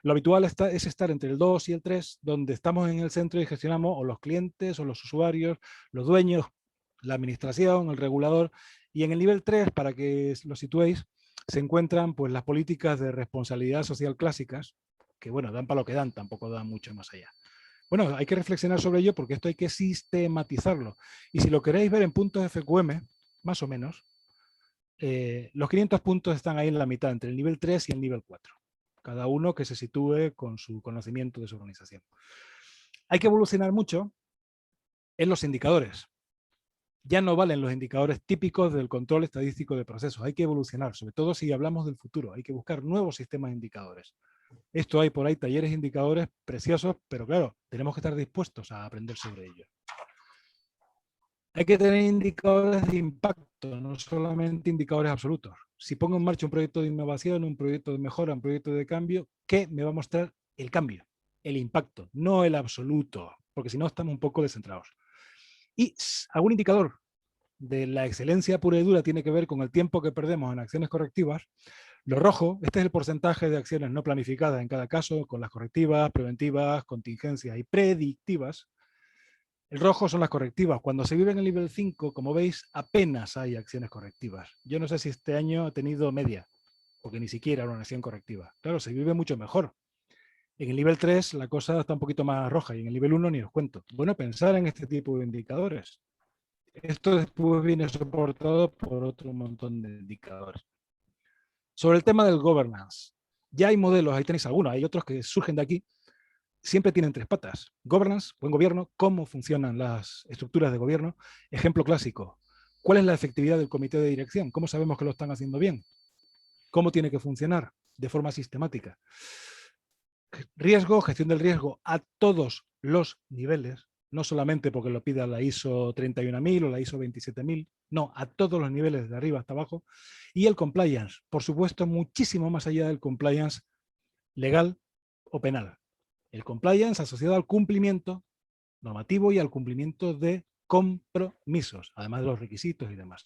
Lo habitual es estar entre el 2 y el 3, donde estamos en el centro y gestionamos o los clientes, o los usuarios, los dueños, la administración, el regulador. Y en el nivel 3, para que lo situéis, se encuentran pues las políticas de responsabilidad social clásicas, que bueno, dan para lo que dan, tampoco dan mucho más allá. Bueno, hay que reflexionar sobre ello porque esto hay que sistematizarlo. Y si lo queréis ver en puntos FQM, más o menos, los 500 puntos están ahí en la mitad, entre el nivel 3 y el nivel 4. Cada uno que se sitúe con su conocimiento de su organización. Hay que evolucionar mucho en los indicadores. Ya no valen los indicadores típicos del control estadístico de procesos. Hay que evolucionar, sobre todo si hablamos del futuro. Hay que buscar nuevos sistemas de indicadores. Esto hay por ahí talleres de indicadores preciosos, pero claro, tenemos que estar dispuestos a aprender sobre ellos. Hay que tener indicadores de impacto, no solamente indicadores absolutos. Si pongo en marcha un proyecto de innovación, un proyecto de mejora, un proyecto de cambio, ¿qué me va a mostrar? El cambio, el impacto, no el absoluto, porque si no estamos un poco descentrados. Y algún indicador de la excelencia pura y dura tiene que ver con el tiempo que perdemos en acciones correctivas. Lo rojo, este es el porcentaje de acciones no planificadas en cada caso, con las correctivas, preventivas, contingencias y predictivas. El rojo son las correctivas. Cuando se vive en el nivel 5, como veis, apenas hay acciones correctivas. Yo no sé si este año ha tenido media, porque ni siquiera una acción correctiva. Claro, se vive mucho mejor. En el nivel 3 la cosa está un poquito más roja y en el nivel 1 ni os cuento. Bueno, pensar en este tipo de indicadores. Esto después viene soportado por otro montón de indicadores. Sobre el tema del governance, ya hay modelos, ahí tenéis algunos, hay otros que surgen de aquí, siempre tienen 3 patas. Governance, buen gobierno, cómo funcionan las estructuras de gobierno. Ejemplo clásico, ¿cuál es la efectividad del comité de dirección? ¿Cómo sabemos que lo están haciendo bien? ¿Cómo tiene que funcionar de forma sistemática? Riesgo, gestión del riesgo a todos los niveles, no solamente porque lo pida la ISO 31000 o la ISO 27000, no, a todos los niveles de arriba hasta abajo. Y el compliance, por supuesto, muchísimo más allá del compliance legal o penal. El compliance asociado al cumplimiento normativo y al cumplimiento de compromisos, además de los requisitos y demás.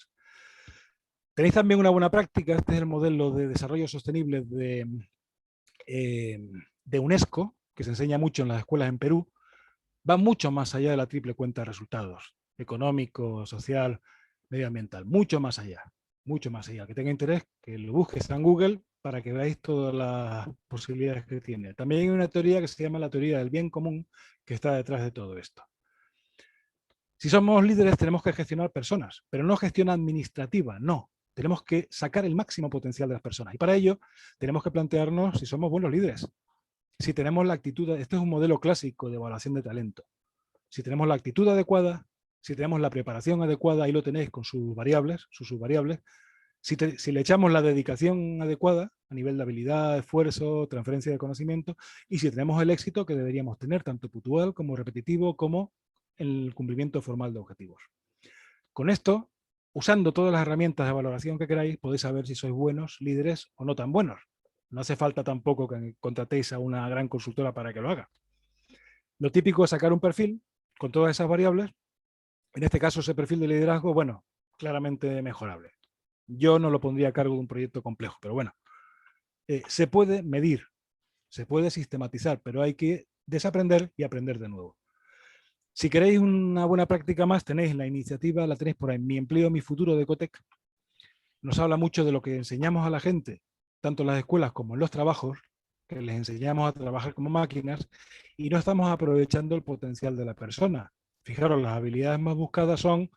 Tenéis también una buena práctica, este es el modelo de desarrollo sostenible de UNESCO, que se enseña mucho en las escuelas en Perú, va mucho más allá de la triple cuenta de resultados, económico, social, medioambiental, mucho más allá, mucho más allá. Que tenga interés, que lo busques en Google para que veáis todas las posibilidades que tiene. También hay una teoría que se llama la teoría del bien común que está detrás de todo esto. Si somos líderes tenemos que gestionar personas, pero no gestión administrativa, no. Tenemos que sacar el máximo potencial de las personas. Y para ello tenemos que plantearnos si somos buenos líderes. Si tenemos la actitud, este es un modelo clásico de evaluación de talento. Si tenemos la actitud adecuada, si tenemos la preparación adecuada, ahí lo tenéis con sus variables, sus subvariables. Si le echamos la dedicación adecuada a nivel de habilidad, esfuerzo, transferencia de conocimiento, y si tenemos el éxito que deberíamos tener, tanto puntual como repetitivo, como el cumplimiento formal de objetivos. Con esto, usando todas las herramientas de valoración que queráis, podéis saber si sois buenos líderes o no tan buenos. No hace falta tampoco que contratéis a una gran consultora para que lo haga. Lo típico es sacar un perfil con todas esas variables. En este caso, ese perfil de liderazgo, bueno, claramente mejorable. Yo no lo pondría a cargo de un proyecto complejo, pero bueno, se puede medir, se puede sistematizar, pero hay que desaprender y aprender de nuevo. Si queréis una buena práctica más, tenéis la iniciativa, la tenéis por ahí, Mi Empleo, Mi Futuro de Ecotec. Nos habla mucho de lo que enseñamos a la gente, tanto en las escuelas como en los trabajos, que les enseñamos a trabajar como máquinas y no estamos aprovechando el potencial de la persona. Fijaros, las habilidades más buscadas son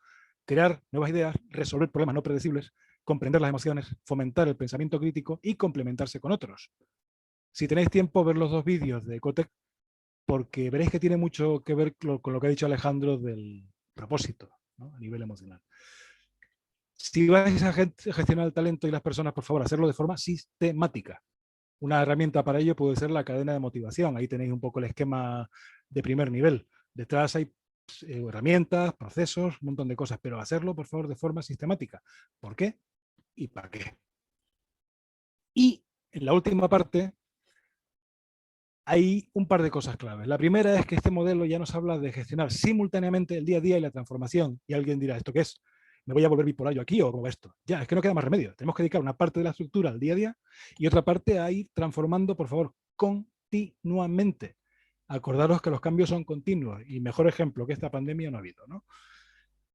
crear nuevas ideas, resolver problemas no predecibles, comprender las emociones, fomentar el pensamiento crítico y complementarse con otros. Si tenéis tiempo, ver los 2 vídeos de Ecotec, porque veréis que tiene mucho que ver con lo que ha dicho Alejandro del propósito, ¿no? A nivel emocional. Si vais a gestionar el talento y las personas, por favor, hacerlo de forma sistemática. Una herramienta para ello puede ser la cadena de motivación. Ahí tenéis un poco el esquema de primer nivel. Detrás hay herramientas, procesos, un montón de cosas, pero hacerlo, por favor, de forma sistemática. ¿Por qué? ¿Y para qué? Y en la última parte hay un par de cosas claves. La primera es que este modelo ya nos habla de gestionar simultáneamente el día a día y la transformación. Y alguien dirá, ¿esto qué es? ¿Me voy a volver bipolar yo aquí o cómo esto? Ya, es que no queda más remedio. Tenemos que dedicar una parte de la estructura al día a día y otra parte a ir transformando, por favor, continuamente. Acordaros que los cambios son continuos y mejor ejemplo que esta pandemia no ha habido, ¿no?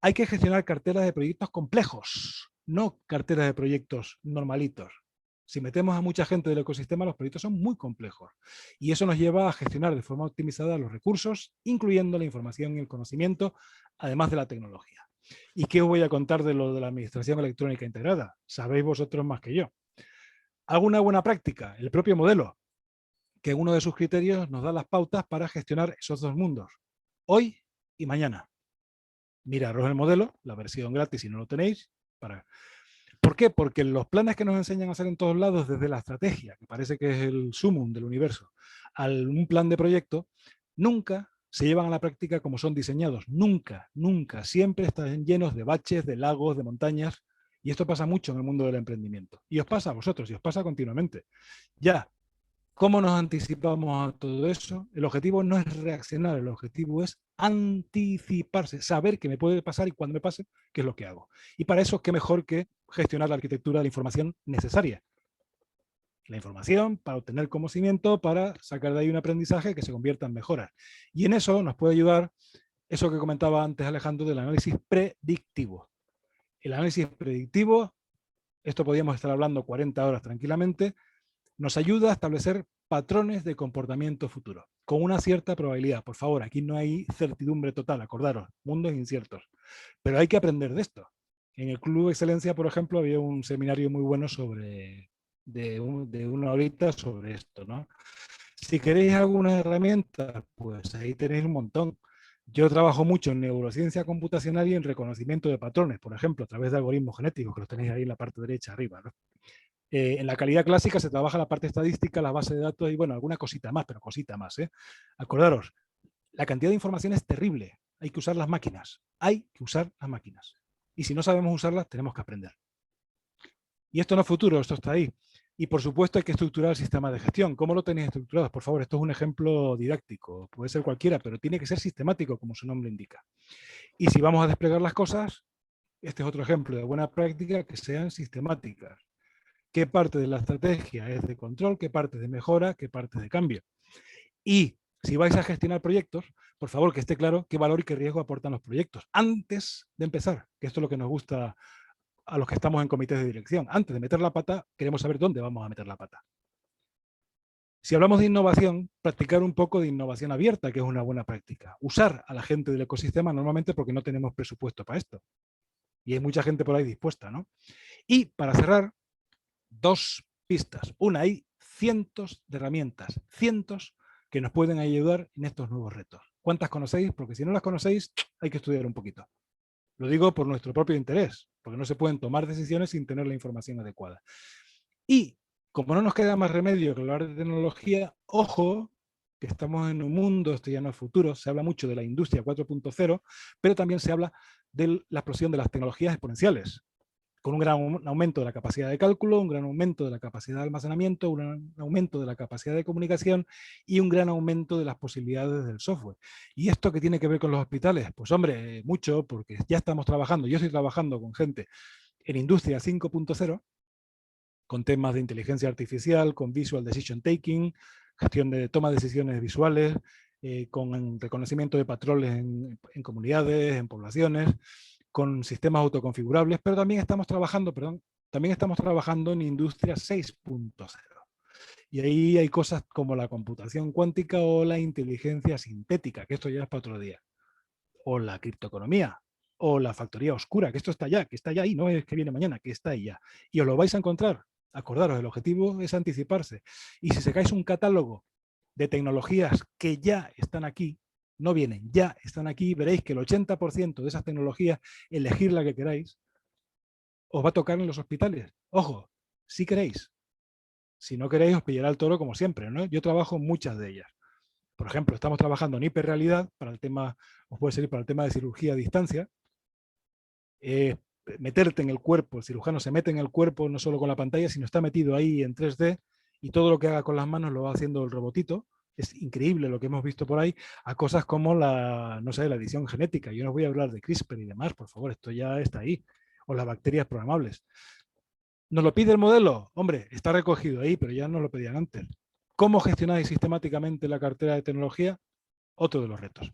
Hay que gestionar carteras de proyectos complejos, no carteras de proyectos normalitos. Si metemos a mucha gente del ecosistema, los proyectos son muy complejos. Y eso nos lleva a gestionar de forma optimizada los recursos, incluyendo la información y el conocimiento, además de la tecnología. ¿Y qué os voy a contar de lo de la administración electrónica integrada? Sabéis vosotros más que yo. ¿Alguna buena práctica? El propio modelo, que en uno de sus criterios nos da las pautas para gestionar esos 2 mundos, hoy y mañana. Miraros el modelo, la versión gratis si no lo tenéis. ¿Por qué? Porque los planes que nos enseñan a hacer en todos lados, desde la estrategia, que parece que es el sumum del universo, a un plan de proyecto, nunca se llevan a la práctica como son diseñados. Nunca, nunca. Siempre están llenos de baches, de lagos, de montañas. Y esto pasa mucho en el mundo del emprendimiento. Y os pasa a vosotros, y os pasa continuamente. Ya, ¿cómo nos anticipamos a todo eso? El objetivo no es reaccionar, el objetivo es anticiparse, saber qué me puede pasar y cuando me pase, qué es lo que hago. Y para eso, qué mejor que gestionar la arquitectura de la información necesaria. La información para obtener conocimiento, para sacar de ahí un aprendizaje que se convierta en mejoras. Y en eso nos puede ayudar eso que comentaba antes Alejandro del análisis predictivo. El análisis predictivo, esto podríamos estar hablando 40 horas tranquilamente, nos ayuda a establecer patrones de comportamiento futuro, con una cierta probabilidad. Por favor, aquí no hay certidumbre total, acordaros, mundos inciertos. Pero hay que aprender de esto. En el Club de Excelencia, por ejemplo, había un seminario muy bueno de una horita sobre esto, ¿no? Si queréis alguna herramienta, pues ahí tenéis un montón. Yo trabajo mucho en neurociencia computacional y en reconocimiento de patrones, por ejemplo, a través de algoritmos genéticos, que los tenéis ahí en la parte derecha arriba, ¿no? En la calidad clásica se trabaja la parte estadística, la base de datos y, bueno, alguna cosita más, pero cosita más, ¿eh? Acordaros, la cantidad de información es terrible. Hay que usar las máquinas. Hay que usar las máquinas. Y si no sabemos usarlas, tenemos que aprender. Y esto no es futuro, esto está ahí. Y por supuesto hay que estructurar el sistema de gestión. ¿Cómo lo tenéis estructurado? Por favor, esto es un ejemplo didáctico. Puede ser cualquiera, pero tiene que ser sistemático, como su nombre indica. Y si vamos a desplegar las cosas, este es otro ejemplo de buena práctica, que sean sistemáticas. ¿Qué parte de la estrategia es de control? ¿Qué parte de mejora? ¿Qué parte de cambio? Y si vais a gestionar proyectos, por favor que esté claro qué valor y qué riesgo aportan los proyectos antes de empezar, que esto es lo que nos gusta a los que estamos en comités de dirección. Antes de meter la pata, queremos saber dónde vamos a meter la pata. Si hablamos de innovación, practicar un poco de innovación abierta, que es una buena práctica. Usar a la gente del ecosistema normalmente porque no tenemos presupuesto para esto. Y hay mucha gente por ahí dispuesta, ¿no? Y para cerrar, 2 pistas. Una, hay cientos de herramientas, cientos que nos pueden ayudar en estos nuevos retos. ¿Cuántas conocéis? Porque si no las conocéis, hay que estudiar un poquito. Lo digo por nuestro propio interés, porque no se pueden tomar decisiones sin tener la información adecuada. Y como no nos queda más remedio que hablar de tecnología, ojo, que estamos en un mundo, esto ya no es futuro, se habla mucho de la industria 4.0, pero también se habla de la explosión de las tecnologías exponenciales, con un gran aumento de la capacidad de cálculo, un gran aumento de la capacidad de almacenamiento, un gran aumento de la capacidad de comunicación y un gran aumento de las posibilidades del software. ¿Y esto qué tiene que ver con los hospitales? Pues hombre, mucho, porque ya estamos trabajando, yo estoy trabajando con gente en industria 5.0, con temas de inteligencia artificial, con visual decision taking, gestión de toma de decisiones visuales, con reconocimiento de patrones en comunidades, en poblaciones, con sistemas autoconfigurables, pero también estamos trabajando, en industria 6.0. Y ahí hay cosas como la computación cuántica o la inteligencia sintética, que esto ya es para otro día. O la criptoeconomía, o la factoría oscura, que esto está ya, que está ya ahí, no es que viene mañana, que está ahí ya. Y os lo vais a encontrar. Acordaros, el objetivo es anticiparse. Y si sacáis un catálogo de tecnologías que ya están aquí, no vienen, ya están aquí, veréis que el 80% de esas tecnologías, elegir la que queráis, os va a tocar en los hospitales. Ojo, si queréis. Si no queréis, os pillará el toro como siempre, ¿no? Yo trabajo en muchas de ellas. Por ejemplo, estamos trabajando en hiperrealidad para el tema, os puede servir para el tema de cirugía a distancia. Meterte en el cuerpo, el cirujano se mete en el cuerpo no solo con la pantalla, sino está metido ahí en 3D y todo lo que haga con las manos lo va haciendo el robotito. Es increíble lo que hemos visto por ahí, a cosas como la edición genética. Yo no voy a hablar de CRISPR y demás, por favor, esto ya está ahí. O las bacterias programables. ¿Nos lo pide el modelo? Hombre, está recogido ahí, pero ya nos lo pedían antes. ¿Cómo gestionáis sistemáticamente la cartera de tecnología? Otro de los retos.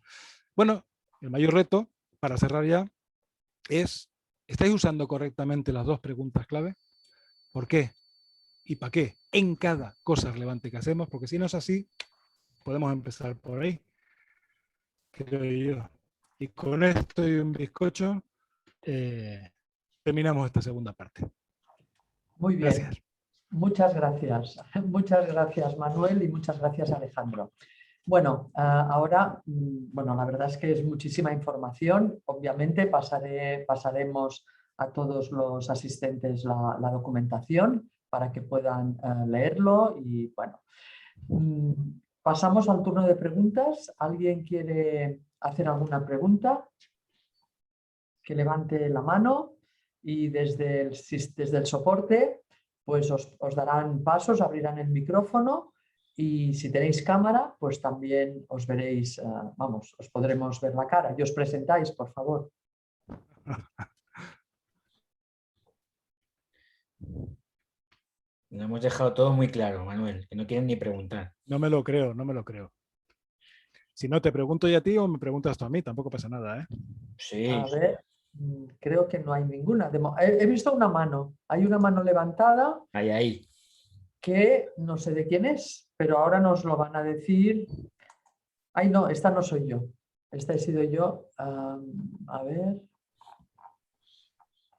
Bueno, el mayor reto, para cerrar ya, es, ¿estáis usando correctamente las 2 preguntas clave? ¿Por qué? ¿Y para qué? En cada cosa relevante que hacemos, porque si no es así, podemos empezar por ahí, creo yo. Y con esto y un bizcocho, terminamos esta segunda parte. Muy bien. Gracias. Muchas gracias. Muchas gracias, Manuel, y muchas gracias, Alejandro. Bueno, ahora, bueno, la verdad es que es muchísima información. Obviamente pasaremos a todos los asistentes la documentación para que puedan leerlo y, bueno, pasamos al turno de preguntas. ¿Alguien quiere hacer alguna pregunta? Que levante la mano y desde el soporte pues os darán pasos, abrirán el micrófono y si tenéis cámara pues también os veréis, vamos, os podremos ver la cara y os presentáis, por favor. Lo hemos dejado todo muy claro, Manuel, que no quieren ni preguntar. No me lo creo, no me lo creo. Si no, te pregunto yo a ti o me preguntas tú a mí, tampoco pasa nada, ¿eh? Sí. A ver, creo que no hay ninguna. He visto una mano, hay una mano levantada. Ahí. que no sé de quién es, pero ahora nos lo van a decir. Ay, no, esta no soy yo. Esta he sido yo. A ver.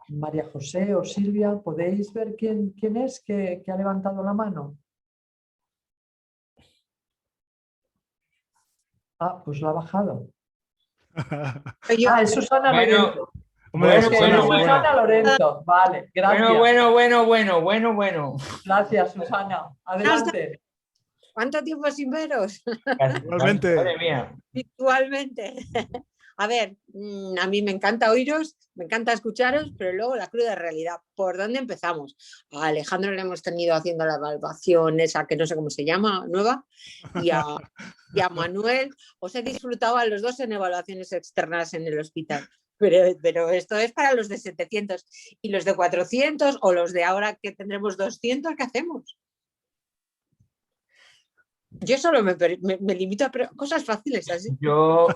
María José o Silvia, ¿podéis ver quién es que ha levantado la mano? Ah, pues la ha bajado. Yo, Ah, es Susana Bueno, Lorenzo. Hombre, Es que Susana, es muy buena. Susana Lorenzo. Vale, gracias. Bueno. Gracias, Susana. Adelante. ¿cuánto tiempo sin veros? Igualmente. Madre mía. Virtualmente. A ver, a mí me encanta oíros, me encanta escucharos, pero luego la cruda realidad. ¿Por dónde empezamos? A Alejandro le hemos tenido haciendo la evaluación esa que no sé cómo se llama, nueva, y a Manuel. Os he disfrutado a los dos en evaluaciones externas en el hospital. Pero esto es para los de 700 y los de 400 o los de ahora que tendremos 200, ¿qué hacemos? Yo solo me limito a cosas fáciles así. Yo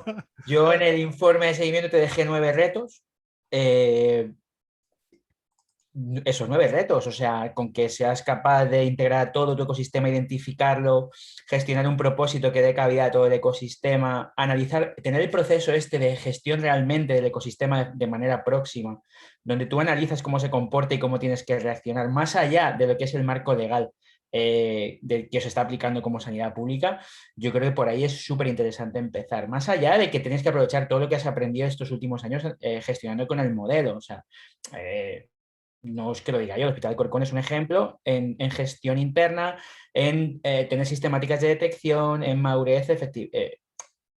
en el informe de seguimiento te dejé 9 retos. Esos 9 retos, o sea, con que seas capaz de integrar todo tu ecosistema, identificarlo, gestionar un propósito que dé cabida a todo el ecosistema, analizar, tener el proceso este de gestión realmente del ecosistema de manera próxima, donde tú analizas cómo se comporta y cómo tienes que reaccionar, más allá de lo que es el marco legal del que se está aplicando como sanidad pública. Yo creo que por ahí es súper interesante empezar, más allá de que tienes que aprovechar todo lo que has aprendido estos últimos años gestionando con el modelo, o sea, no es que lo diga yo, el Hospital de Corcón es un ejemplo en gestión interna, en tener sistemáticas de detección, en madurez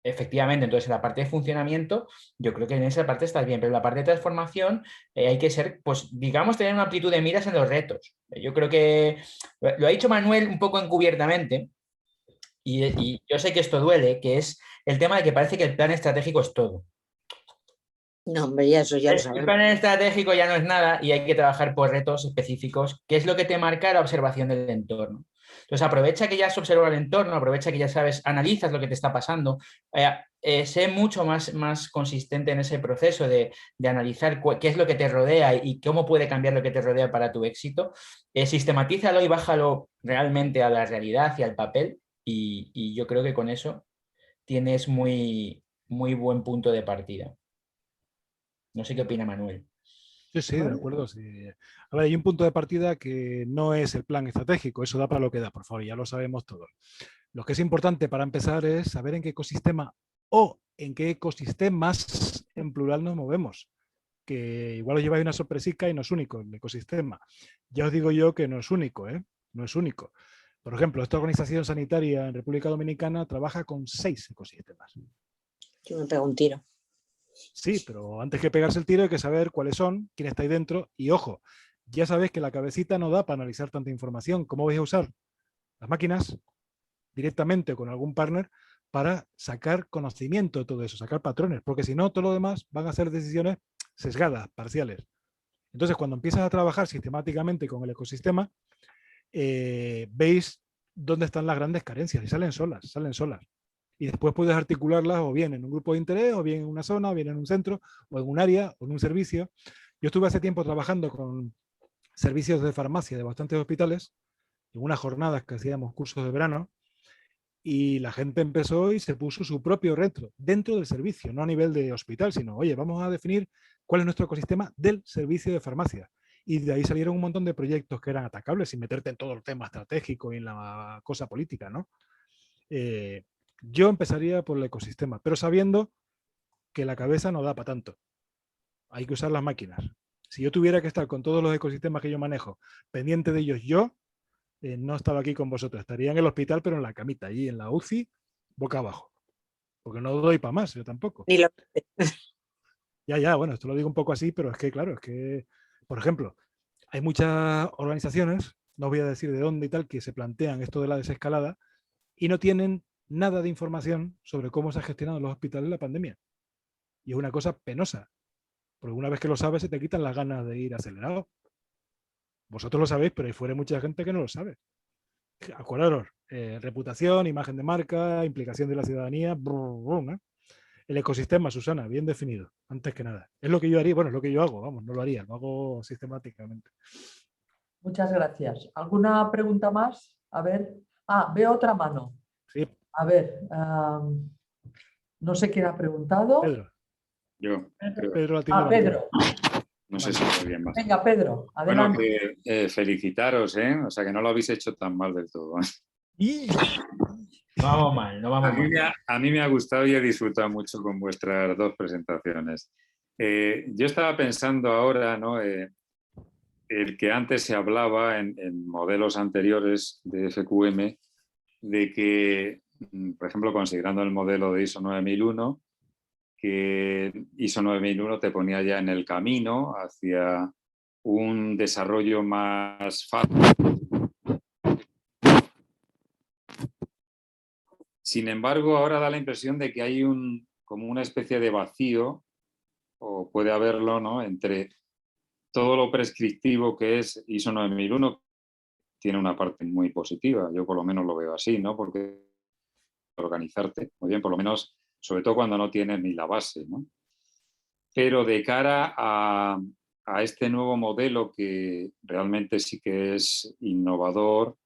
efectivamente. Entonces, en la parte de funcionamiento, yo creo que en esa parte estás bien, pero en la parte de transformación hay que ser, pues, digamos, tener una amplitud de miras en los retos. Yo creo que lo ha dicho Manuel un poco encubiertamente, y yo sé que esto duele, que es el tema de que parece que el plan estratégico es todo. No, hombre, ya eso ya lo El sabemos. plan estratégico ya no es nada y hay que trabajar por retos específicos, que es lo que te marca la observación del entorno. Entonces, aprovecha que ya has observado el entorno, aprovecha que ya sabes, analizas lo que te está pasando, sé mucho más consistente en ese proceso de analizar qué es lo que te rodea y cómo puede cambiar lo que te rodea para tu éxito. Sistematízalo y bájalo realmente a la realidad y al papel, y yo creo que con eso tienes muy buen punto de partida. No sé qué opina Manuel. Sí, de acuerdo. Sí. A ver, hay un punto de partida que no es el plan estratégico, eso da para lo que da, por favor, ya lo sabemos todos. Lo que es importante para empezar es saber en qué ecosistema o en qué ecosistemas en plural nos movemos, que igual os lleváis una sorpresica y no es único el ecosistema. Ya os digo yo que no es único, ¿eh? No es único. Por ejemplo, esta organización sanitaria en República Dominicana trabaja con 6 ecosistemas. Yo me pego un tiro. Sí, pero antes que pegarse el tiro hay que saber cuáles son, quién está ahí dentro y ojo, ya sabéis que la cabecita no da para analizar tanta información. ¿Cómo vais a usar las máquinas directamente con algún partner para sacar conocimiento de todo eso, sacar patrones? Porque si no, todo lo demás van a ser decisiones sesgadas, parciales. Entonces, cuando empiezas a trabajar sistemáticamente con el ecosistema, veis dónde están las grandes carencias y salen solas, y después puedes articularlas o bien en un grupo de interés, o bien en una zona, o bien en un centro, o en un área, o en un servicio. Yo estuve hace tiempo trabajando con servicios de farmacia de bastantes hospitales, en unas jornadas que hacíamos cursos de verano, y la gente empezó y se puso su propio reto dentro del servicio, no a nivel de hospital, sino, oye, vamos a definir cuál es nuestro ecosistema del servicio de farmacia. Y de ahí salieron un montón de proyectos que eran atacables sin meterte en todo el tema estratégico y en la cosa política, ¿no? Yo empezaría por el ecosistema, pero sabiendo que la cabeza no da para tanto. Hay que usar las máquinas. Si yo tuviera que estar con todos los ecosistemas que yo manejo, pendiente de ellos yo, no estaba aquí con vosotros. Estaría en el hospital, pero en la camita, allí en la UCI, boca abajo. Porque no doy para más, yo tampoco. Ni lo... Ya, bueno, esto lo digo un poco así, pero es que, claro, es que, por ejemplo, hay muchas organizaciones, no voy a decir de dónde y tal, que se plantean esto de la desescalada y no tienen nada de información sobre cómo se ha gestionado en los hospitales la pandemia. Y es una cosa penosa, porque una vez que lo sabes se te quitan las ganas de ir acelerado. Vosotros lo sabéis, pero hay fuera mucha gente que no lo sabe. Acordaros, reputación, imagen de marca, implicación de la ciudadanía, ¿eh? El ecosistema, Susana, bien definido, antes que nada. Es lo que yo haría, bueno, es lo que yo hago, vamos, no lo haría, lo hago sistemáticamente. Muchas gracias. ¿Alguna pregunta más? A ver. Veo otra mano. Sí. A ver, no sé quién ha preguntado. Pedro. Yo. Pedro la tiene Pedro. No sé si muy bien más. Venga, Pedro, Bueno, adelante. que felicitaros, ¿eh? O sea, que no lo habéis hecho tan mal del todo. No vamos mal, no vamos mal. A mí me ha gustado y he disfrutado mucho con vuestras dos presentaciones. Yo estaba pensando ahora, ¿no? El que antes se hablaba en modelos anteriores de FQM, de que, por ejemplo, considerando el modelo de ISO 9001, que ISO 9001 te ponía ya en el camino hacia un desarrollo más fácil. Sin embargo, ahora da la impresión de que hay como una especie de vacío, o puede haberlo, ¿no?, entre todo lo prescriptivo que es ISO 9001, tiene una parte muy positiva, yo por lo menos lo veo así, ¿no?, porque organizarte muy bien, por lo menos, sobre todo cuando no tienes ni la base, ¿no? Pero de cara a este nuevo modelo que realmente sí que es innovador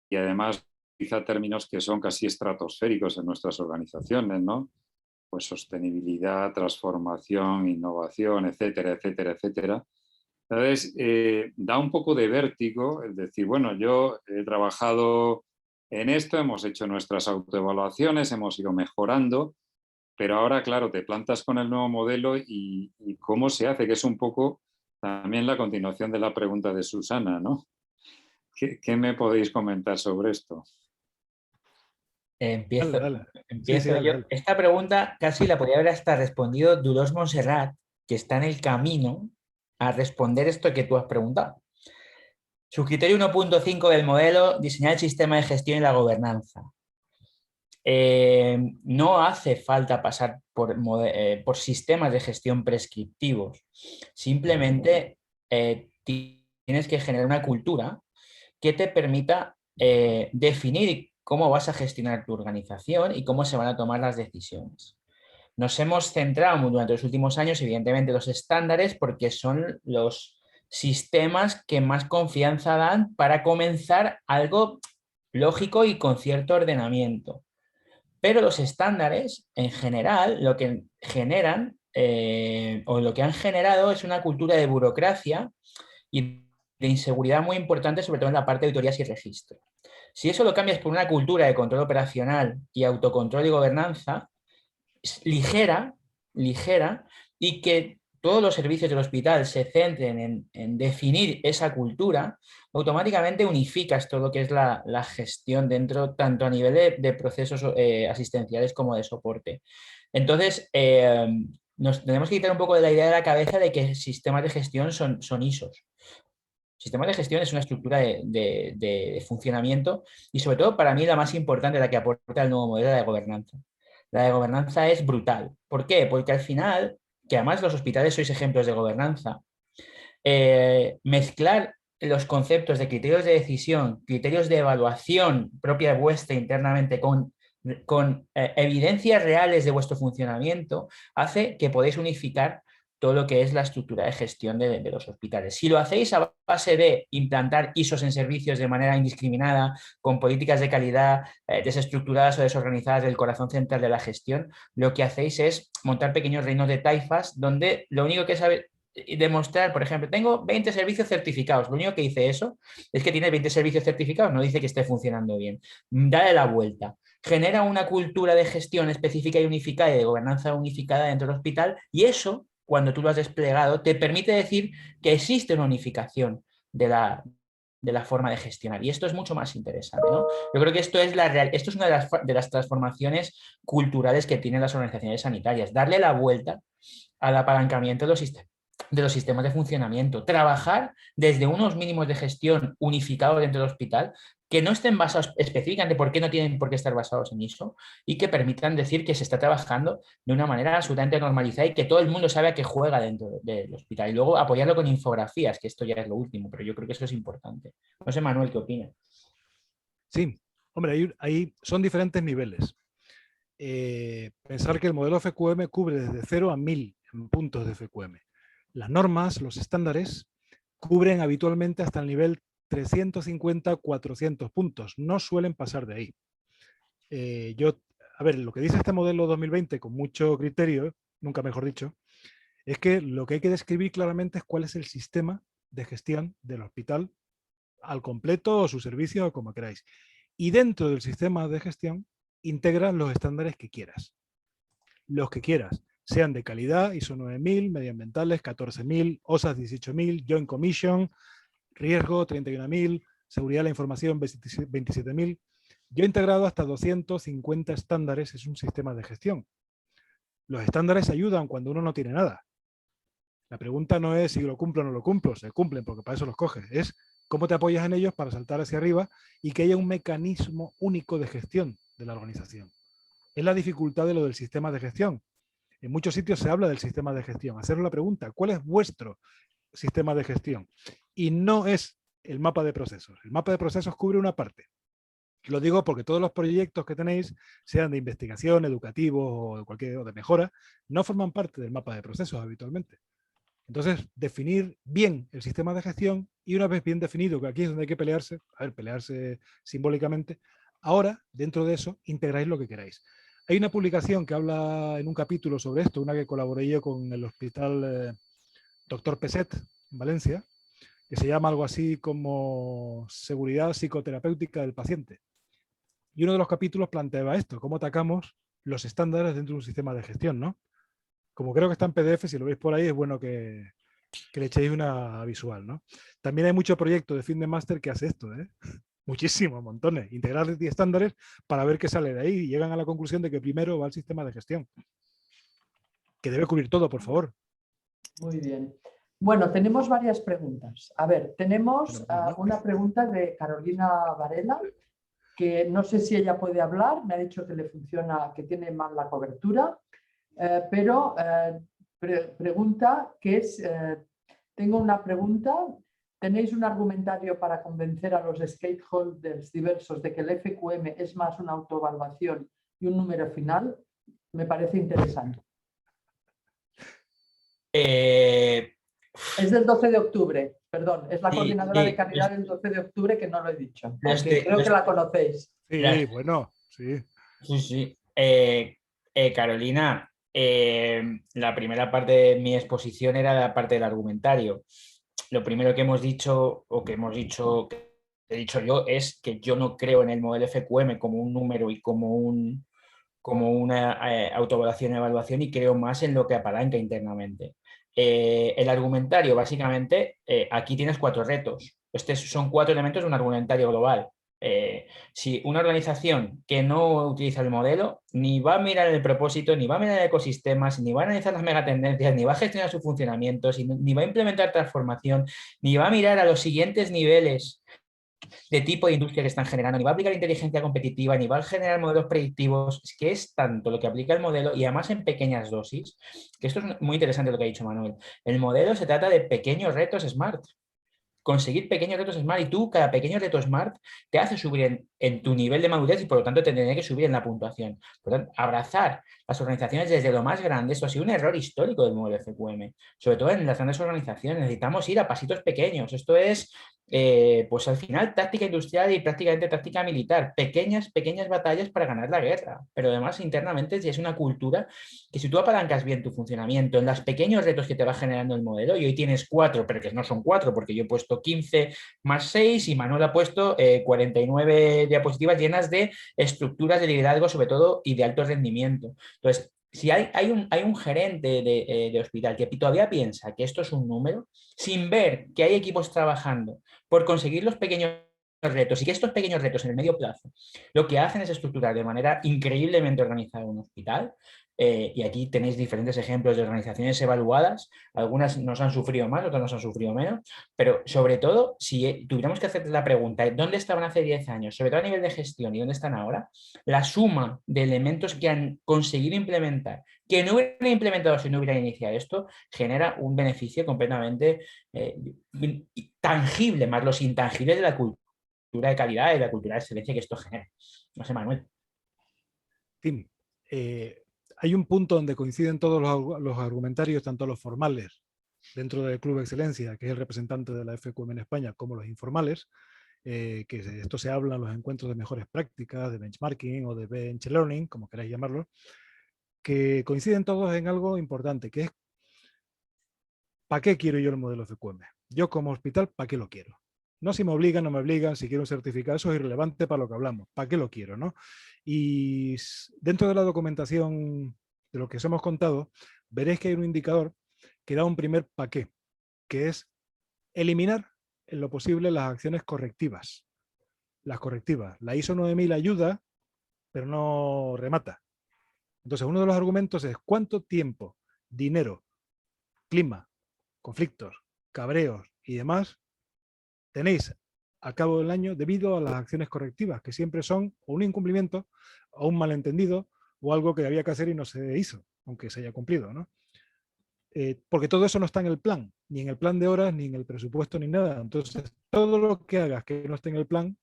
y además utiliza términos que son casi estratosféricos en nuestras organizaciones, ¿no? Pues sostenibilidad, transformación, innovación, etcétera, etcétera, etcétera. Entonces, da un poco de vértigo el decir, bueno, yo he trabajado en esto, hemos hecho nuestras autoevaluaciones, hemos ido mejorando, pero ahora, claro, te plantas con el nuevo modelo y cómo se hace, que es un poco también la continuación de la pregunta de Susana, ¿no? ¿Qué me podéis comentar sobre esto? Empiezo Dale. yo. Dale. Esta pregunta casi la podría haber hasta respondido Dolors Montserrat, que está en el camino a responder esto que tú has preguntado. Su criterio 1.5 del modelo, diseñar el sistema de gestión y la gobernanza. No hace falta pasar por sistemas de gestión prescriptivos. Simplemente tienes que generar una cultura que te permita definir cómo vas a gestionar tu organización y cómo se van a tomar las decisiones. Nos hemos centrado durante los últimos años, evidentemente, en los estándares porque son los sistemas que más confianza dan para comenzar algo lógico y con cierto ordenamiento. Pero los estándares, en general, lo que generan o lo que han generado es una cultura de burocracia y de inseguridad muy importante, sobre todo en la parte de auditorías y registro. Si eso lo cambias por una cultura de control operacional y autocontrol y gobernanza, ligera, y que todos los servicios del hospital se centren en definir esa cultura, automáticamente unificas todo lo que es la gestión dentro, tanto a nivel de procesos asistenciales como de soporte. Entonces, nos tenemos que quitar un poco de la idea de la cabeza de que sistemas de gestión son ISOs. Sistemas de gestión es una estructura de funcionamiento y, sobre todo, para mí la más importante, la que aporta el nuevo modelo de gobernanza. La de gobernanza es brutal. ¿Por qué? Porque al final, que además los hospitales sois ejemplos de gobernanza, mezclar los conceptos de criterios de decisión, criterios de evaluación propia vuestra internamente con evidencias reales de vuestro funcionamiento hace que podáis unificar todo lo que es la estructura de gestión de los hospitales. Si lo hacéis a base de implantar ISOs en servicios de manera indiscriminada, con políticas de calidad desestructuradas o desorganizadas del corazón central de la gestión, lo que hacéis es montar pequeños reinos de taifas donde lo único que sabe demostrar, por ejemplo, tengo 20 servicios certificados. Lo único que dice eso es que tiene 20 servicios certificados, no dice que esté funcionando bien. Dale la vuelta. Genera una cultura de gestión específica y unificada y de gobernanza unificada dentro del hospital y eso, cuando tú lo has desplegado, te permite decir que existe una unificación de la forma de gestionar. Y esto es mucho más interesante, ¿no? Yo creo que esto es una de las transformaciones culturales que tienen las organizaciones sanitarias. Darle la vuelta al apalancamiento de los sistemas de funcionamiento. Trabajar desde unos mínimos de gestión unificados dentro del hospital que no estén basados específicamente porque no tienen por qué estar basados en ISO y que permitan decir que se está trabajando de una manera absolutamente normalizada y que todo el mundo sabe a qué juega dentro del hospital. Y luego apoyarlo con infografías, que esto ya es lo último, pero yo creo que eso es importante. No sé, Manuel, ¿qué opinas? Sí, hombre, ahí son diferentes niveles. Pensar que el modelo FQM cubre desde 0 a 1000 puntos de FQM. Las normas, los estándares, cubren habitualmente hasta el nivel 350-400 puntos. No suelen pasar de ahí. A ver, lo que dice este modelo 2020 con mucho criterio, nunca mejor dicho, es que lo que hay que describir claramente es cuál es el sistema de gestión del hospital al completo o su servicio o como queráis. Y dentro del sistema de gestión integras los estándares que quieras. Los que quieras, sean de calidad, ISO 9000, medioambientales 14000, OSAS 18000, Joint Commission, riesgo 31000, seguridad de la información 27000. Yo he integrado hasta 250 estándares, es un sistema de gestión. Los estándares ayudan cuando uno no tiene nada. La pregunta no es si lo cumplo o no lo cumplo, se cumplen porque para eso los coges. Es cómo te apoyas en ellos para saltar hacia arriba y que haya un mecanismo único de gestión de la organización. Es la dificultad de lo del sistema de gestión. En muchos sitios se habla del sistema de gestión. Haceros la pregunta, ¿cuál es vuestro sistema de gestión? Y no es el mapa de procesos. El mapa de procesos cubre una parte. Lo digo porque todos los proyectos que tenéis, sean de investigación, educativos o de cualquier o de mejora, no forman parte del mapa de procesos habitualmente. Entonces, definir bien el sistema de gestión y una vez bien definido, que aquí es donde hay que pelearse, pelearse simbólicamente, ahora, dentro de eso, integráis lo que queráis. Hay una publicación que habla en un capítulo sobre esto, una que colaboré yo con el hospital Dr. Peset, en Valencia, que se llama algo así como Seguridad Psicoterapéutica del Paciente. Y uno de los capítulos planteaba esto, cómo atacamos los estándares dentro de un sistema de gestión, ¿no? Como creo que está en PDF, si lo veis por ahí, es bueno que le echéis una visual, ¿no? También hay mucho proyecto de fin de máster que hace esto, ¿eh? Muchísimos, montones. Integrar estándares para ver qué sale de ahí y llegan a la conclusión de que primero va el sistema de gestión, que debe cubrir todo, por favor. Muy bien. Bueno, tenemos varias preguntas. A ver, tenemos una pregunta de Carolina Varela, que no sé si ella puede hablar, me ha dicho que le funciona, que tiene mal la cobertura, pero pregunta que es, tengo una pregunta, ¿tenéis un argumentario para convencer a los stakeholders diversos de que el FQM es más una autoevaluación y un número final? Me parece interesante. Es del 12 de octubre, perdón, es la coordinadora de calidad del 12 de octubre que no lo he dicho, porque creo que la conocéis. Sí, bueno, sí. Sí. Carolina, la primera parte de mi exposición era la parte del argumentario. Lo primero que hemos dicho, o que hemos dicho, que he dicho yo, es que yo no creo en el modelo FQM como un número y como una autoevaluación y evaluación, y creo más en lo que apalanca internamente. El argumentario, básicamente, aquí tienes 4 retos. Estos son 4 elementos de un argumentario global. Si una organización que no utiliza el modelo ni va a mirar el propósito, ni va a mirar ecosistemas, ni va a analizar las megatendencias, ni va a gestionar su funcionamiento, ni va a implementar transformación, ni va a mirar a los siguientes niveles de tipo de industria que están generando, ni va a aplicar inteligencia competitiva, ni va a generar modelos predictivos, es que es tanto lo que aplica el modelo y además en pequeñas dosis, que esto es muy interesante lo que ha dicho Manuel. El modelo se trata de pequeños retos SMART. Conseguir pequeños retos SMART, y tú, cada pequeño reto SMART te hace subir en tu nivel de madurez y por lo tanto te tendría que subir en la puntuación. Por lo tanto, abrazar las organizaciones desde lo más grande, esto ha sido un error histórico del modelo FQM, sobre todo en las grandes organizaciones. Necesitamos ir a pasitos pequeños. Esto es, pues al final, táctica industrial y prácticamente táctica militar. Pequeñas batallas para ganar la guerra. Pero además, internamente, es una cultura que si tú apalancas bien tu funcionamiento en los pequeños retos que te va generando el modelo, y hoy tienes 4, pero que no son 4, porque yo he puesto 15 más 6 y Manuel ha puesto 49 diapositivas llenas de estructuras de liderazgo, sobre todo, y de alto rendimiento. Entonces, si hay un gerente de hospital que todavía piensa que esto es un número, sin ver que hay equipos trabajando por conseguir los pequeños retos, y que estos pequeños retos en el medio plazo lo que hacen es estructurar de manera increíblemente organizada un hospital. Y aquí tenéis diferentes ejemplos de organizaciones evaluadas, algunas nos han sufrido más, otras nos han sufrido menos, pero sobre todo, si tuviéramos que hacer la pregunta, ¿dónde estaban hace 10 años? Sobre todo a nivel de gestión, ¿y dónde están ahora? La suma de elementos que han conseguido implementar, que no hubieran implementado si no hubieran iniciado esto, genera un beneficio completamente tangible, más los intangibles de la cultura de calidad y de la cultura de excelencia que esto genera. No sé, Manuel. Tim, hay un punto donde coinciden todos los argumentarios, tanto los formales dentro del Club de Excelencia, que es el representante de la FQM en España, como los informales, que esto se habla en los encuentros de mejores prácticas, de benchmarking o de bench learning, como queráis llamarlo, que coinciden todos en algo importante, que es ¿para qué quiero yo el modelo FQM? Yo como hospital, ¿para qué lo quiero? No si me obligan, no me obligan, si quiero un certificado, eso es irrelevante para lo que hablamos. ¿Para qué lo quiero? ¿No? Y dentro de la documentación de lo que os hemos contado, veréis que hay un indicador que da un primer para qué, que es eliminar en lo posible las acciones correctivas. Las correctivas. La ISO 9000 ayuda, pero no remata. Entonces, uno de los argumentos es cuánto tiempo, dinero, clima, conflictos, cabreos y demás tenéis al cabo del año debido a las acciones correctivas, que siempre son o un incumplimiento, o un malentendido, o algo que había que hacer y no se hizo, aunque se haya cumplido, ¿no? Porque todo eso no está en el plan, ni en el plan de horas, ni en el presupuesto, ni nada. Entonces, todo lo que hagas que no esté en el plan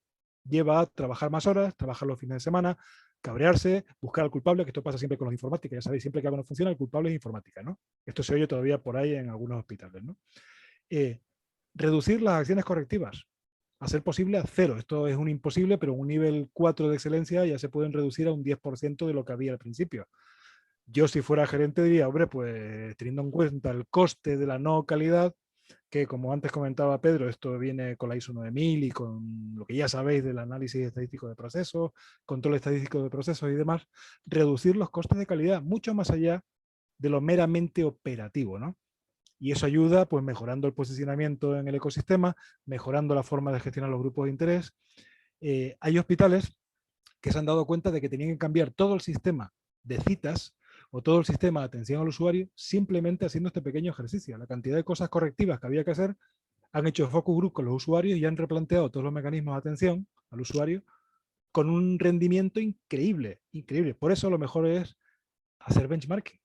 lleva a trabajar más horas, trabajar los fines de semana, cabrearse, buscar al culpable, que esto pasa siempre con los informáticos. Ya sabéis, siempre que algo no funciona, el culpable es informática, ¿no? Esto se oye todavía por ahí en algunos hospitales, ¿no? Reducir las acciones correctivas, a ser posible a 0. Esto es un imposible, pero en un nivel 4 de excelencia ya se pueden reducir a un 10% de lo que había al principio. Yo, si fuera gerente, diría, hombre, pues teniendo en cuenta el coste de la no calidad, que como antes comentaba Pedro, esto viene con la ISO 9000 y con lo que ya sabéis del análisis estadístico de procesos, control estadístico de procesos y demás, reducir los costes de calidad mucho más allá de lo meramente operativo, ¿no? Y eso ayuda, pues, mejorando el posicionamiento en el ecosistema, mejorando la forma de gestionar los grupos de interés. Hay hospitales que se han dado cuenta de que tenían que cambiar todo el sistema de citas o todo el sistema de atención al usuario simplemente haciendo este pequeño ejercicio. La cantidad de cosas correctivas que había que hacer, han hecho focus group con los usuarios y han replanteado todos los mecanismos de atención al usuario con un rendimiento increíble, increíble. Por eso lo mejor es hacer benchmarking.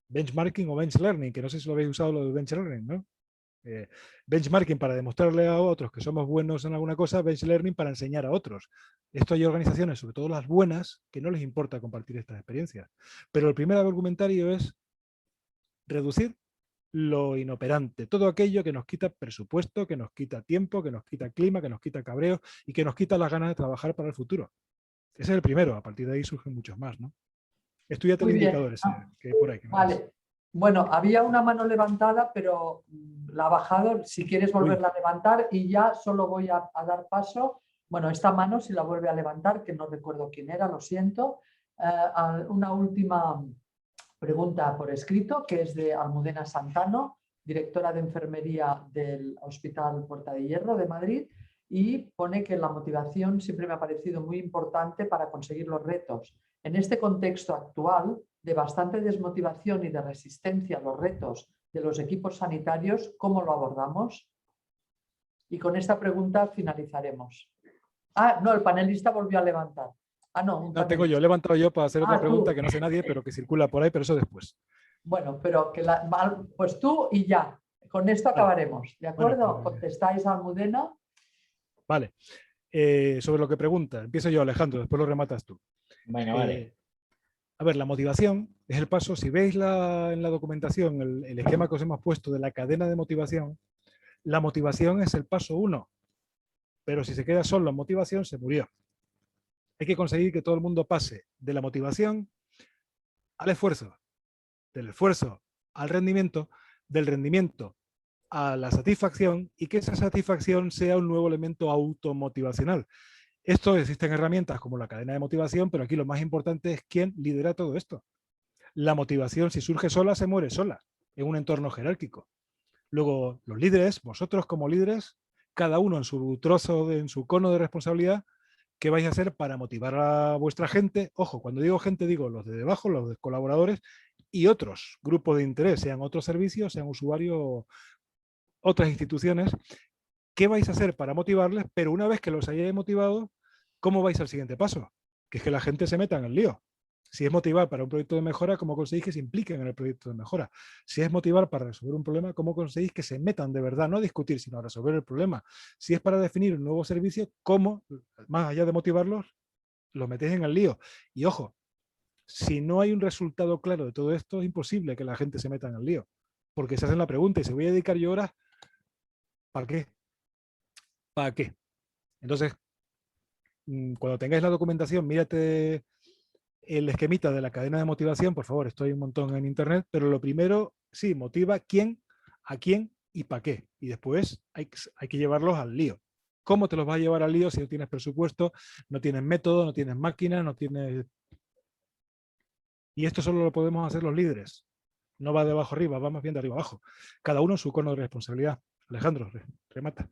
Benchmarking o bench learning, que no sé si lo habéis usado lo de bench learning, ¿no? Benchmarking para demostrarle a otros que somos buenos en alguna cosa, bench learning para enseñar a otros. Esto hay organizaciones, sobre todo las buenas, que no les importa compartir estas experiencias. Pero el primer argumentario es reducir lo inoperante, todo aquello que nos quita presupuesto, que nos quita tiempo, que nos quita clima, que nos quita cabreo y que nos quita las ganas de trabajar para el futuro. Ese es el primero, a partir de ahí surgen muchos más, ¿no? Estudiate el indicador ese que hay por ahí. Vale. Bueno, había una mano levantada, pero la ha bajado. Si quieres volverla a levantar y ya solo voy a dar paso. Bueno, esta mano si la vuelve a levantar, que no recuerdo quién era, lo siento. Una última pregunta por escrito, que es de Almudena Santano, directora de enfermería del Hospital Puerta de Hierro de Madrid, y pone que la motivación siempre me ha parecido muy importante para conseguir los retos. En este contexto actual de bastante desmotivación y de resistencia a los retos de los equipos sanitarios, ¿cómo lo abordamos? Y con esta pregunta finalizaremos. Ah, no, el panelista volvió a levantar. Ah, no, no tengo yo, he levantado yo para hacer otra pregunta tú. Que no sé nadie, pero que circula por ahí, pero eso después. Bueno, pero que pues tú y ya. Con esto acabaremos, ¿de acuerdo? Bueno, pues, ¿Contestáis a Almudena? Vale. Sobre lo que pregunta, empiezo yo, Alejandro, después lo rematas tú. Bueno, vale. A ver, la motivación es el paso. Si veis en la documentación el esquema que os hemos puesto de la cadena de motivación, la motivación es el paso 1. Pero si se queda solo en motivación, se murió. Hay que conseguir que todo el mundo pase de la motivación al esfuerzo, del esfuerzo al rendimiento, del rendimiento a la satisfacción y que esa satisfacción sea un nuevo elemento automotivacional. Esto existen herramientas como la cadena de motivación, pero aquí lo más importante es quién lidera todo esto. La motivación, si surge sola, se muere sola, en un entorno jerárquico. Luego, los líderes, vosotros como líderes, cada uno en su trozo, en su cono de responsabilidad, ¿qué vais a hacer para motivar a vuestra gente? Ojo, cuando digo gente, digo los de debajo, los de colaboradores y otros grupos de interés, sean otros servicios, sean usuarios, otras instituciones. ¿Qué vais a hacer para motivarles? Pero una vez que los hayáis motivado, ¿cómo vais al siguiente paso? Que es que la gente se meta en el lío. Si es motivar para un proyecto de mejora, ¿cómo conseguís que se impliquen en el proyecto de mejora? Si es motivar para resolver un problema, ¿cómo conseguís que se metan de verdad? No a discutir, sino a resolver el problema. Si es para definir un nuevo servicio, ¿cómo, más allá de motivarlos, los metéis en el lío? Y ojo, si no hay un resultado claro de todo esto, es imposible que la gente se meta en el lío. porque se hacen la pregunta y se voy a dedicar yo horas, ¿para qué? ¿Para qué? Entonces, cuando tengáis la documentación, mírate el esquemita de la cadena de motivación, por favor, estoy un montón en internet, pero lo primero, sí, motiva quién, a quién y para qué. Y después hay que llevarlos al lío. ¿Cómo te los vas a llevar al lío si no tienes presupuesto, no tienes método, no tienes máquina, no tienes... Y esto solo lo podemos hacer los líderes. No va de abajo arriba, va más bien de arriba abajo. Cada uno en su cono de responsabilidad. Alejandro, remata.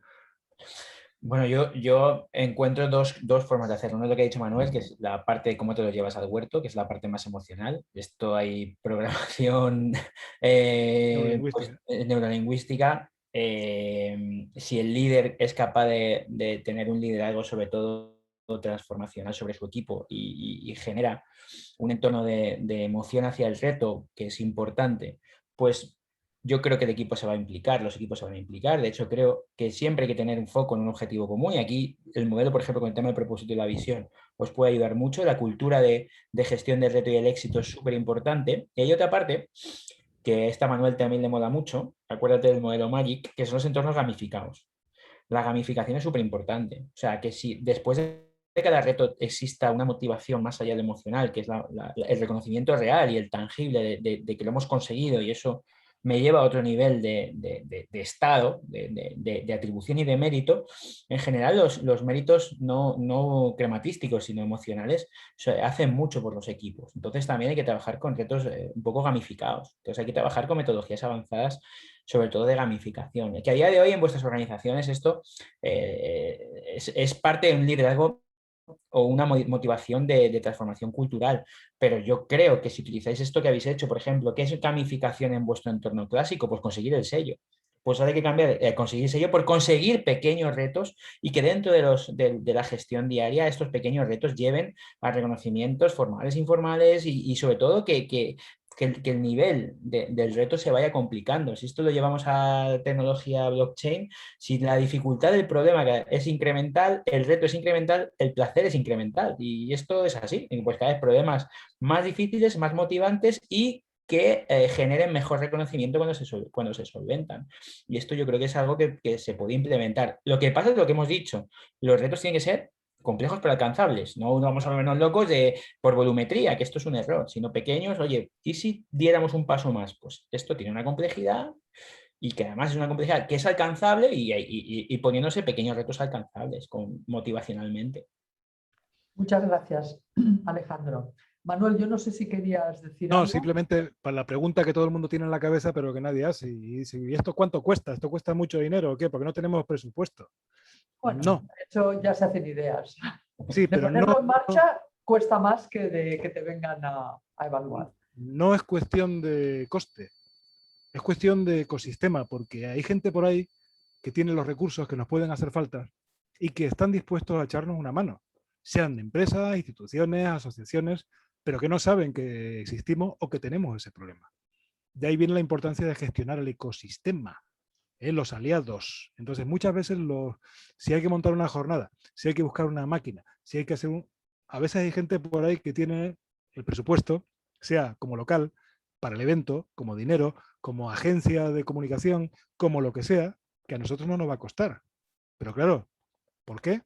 Bueno, yo encuentro dos formas de hacerlo. Uno es lo que ha dicho Manuel, que es la parte de cómo te lo llevas al huerto, que es la parte más emocional. Esto hay programación Neurolingüística. neurolingüística. Si el líder es capaz de tener un liderazgo, sobre todo transformacional sobre su equipo y genera un entorno de emoción hacia el reto, que es importante, pues yo creo que el equipo se va a implicar, los equipos se van a implicar. De hecho, creo que siempre hay que tener un foco en un objetivo común. Y aquí el modelo, por ejemplo, con el tema del propósito y la visión, os puede ayudar mucho. La cultura de gestión del reto y el éxito es súper importante. Y hay otra parte que esta Manuel también le mola mucho. Acuérdate del modelo Magic, que son los entornos gamificados. La gamificación es súper importante. O sea, que si después de cada reto exista una motivación más allá del emocional, que es el reconocimiento real y el tangible de que lo hemos conseguido, y eso me lleva a otro nivel de estado, de atribución y de mérito. En general, los méritos no crematísticos, sino emocionales, hacen mucho por los equipos. Entonces también hay que trabajar con retos un poco gamificados. Entonces hay que trabajar con metodologías avanzadas, sobre todo de gamificación. Que a día de hoy en vuestras organizaciones esto es parte de un liderazgo o una motivación de transformación cultural. Pero yo creo que si utilizáis esto que habéis hecho, por ejemplo, ¿qué es gamificación en vuestro entorno clásico? Pues conseguir el sello. Pues ahora hay que cambiar, conseguir el sello por conseguir pequeños retos y que dentro de la gestión diaria estos pequeños retos lleven a reconocimientos formales e informales y sobre todo que el nivel del reto se vaya complicando. Si esto lo llevamos a tecnología blockchain, si la dificultad del problema es incremental, el reto es incremental, el placer es incremental. Y esto es así. Pues cada vez problemas más difíciles, más motivantes y que generen mejor reconocimiento cuando se solventan. Y esto yo creo que es algo que se puede implementar. Lo que pasa es lo que hemos dicho. Los retos tienen que ser complejos pero alcanzables. No vamos a volvernos locos por volumetría, que esto es un error, sino pequeños. Oye, ¿y si diéramos un paso más? Pues esto tiene una complejidad y que además es una complejidad que es alcanzable y poniéndose pequeños retos alcanzables motivacionalmente. Muchas gracias, Alejandro. Manuel, yo no sé si querías decir No, algo. simplemente para la pregunta que todo el mundo tiene en la cabeza, pero que nadie hace. ¿Y esto cuánto cuesta? ¿Esto cuesta mucho dinero o qué? Porque no tenemos presupuesto. Bueno, No. de hecho ya se hacen ideas. Sí, pero ponerlo en marcha cuesta más que de que te vengan a evaluar. No es cuestión de coste, es cuestión de ecosistema, porque hay gente por ahí que tiene los recursos que nos pueden hacer falta y que están dispuestos a echarnos una mano, sean de empresas, instituciones, asociaciones, pero que no saben que existimos o que tenemos ese problema. De ahí viene la importancia de gestionar el ecosistema, los aliados. Entonces, muchas veces si hay que montar una jornada, si hay que buscar una máquina, si hay que hacer a veces hay gente por ahí que tiene el presupuesto, sea como local, para el evento, como dinero, como agencia de comunicación, como lo que sea, que a nosotros no nos va a costar. Pero claro, ¿por qué?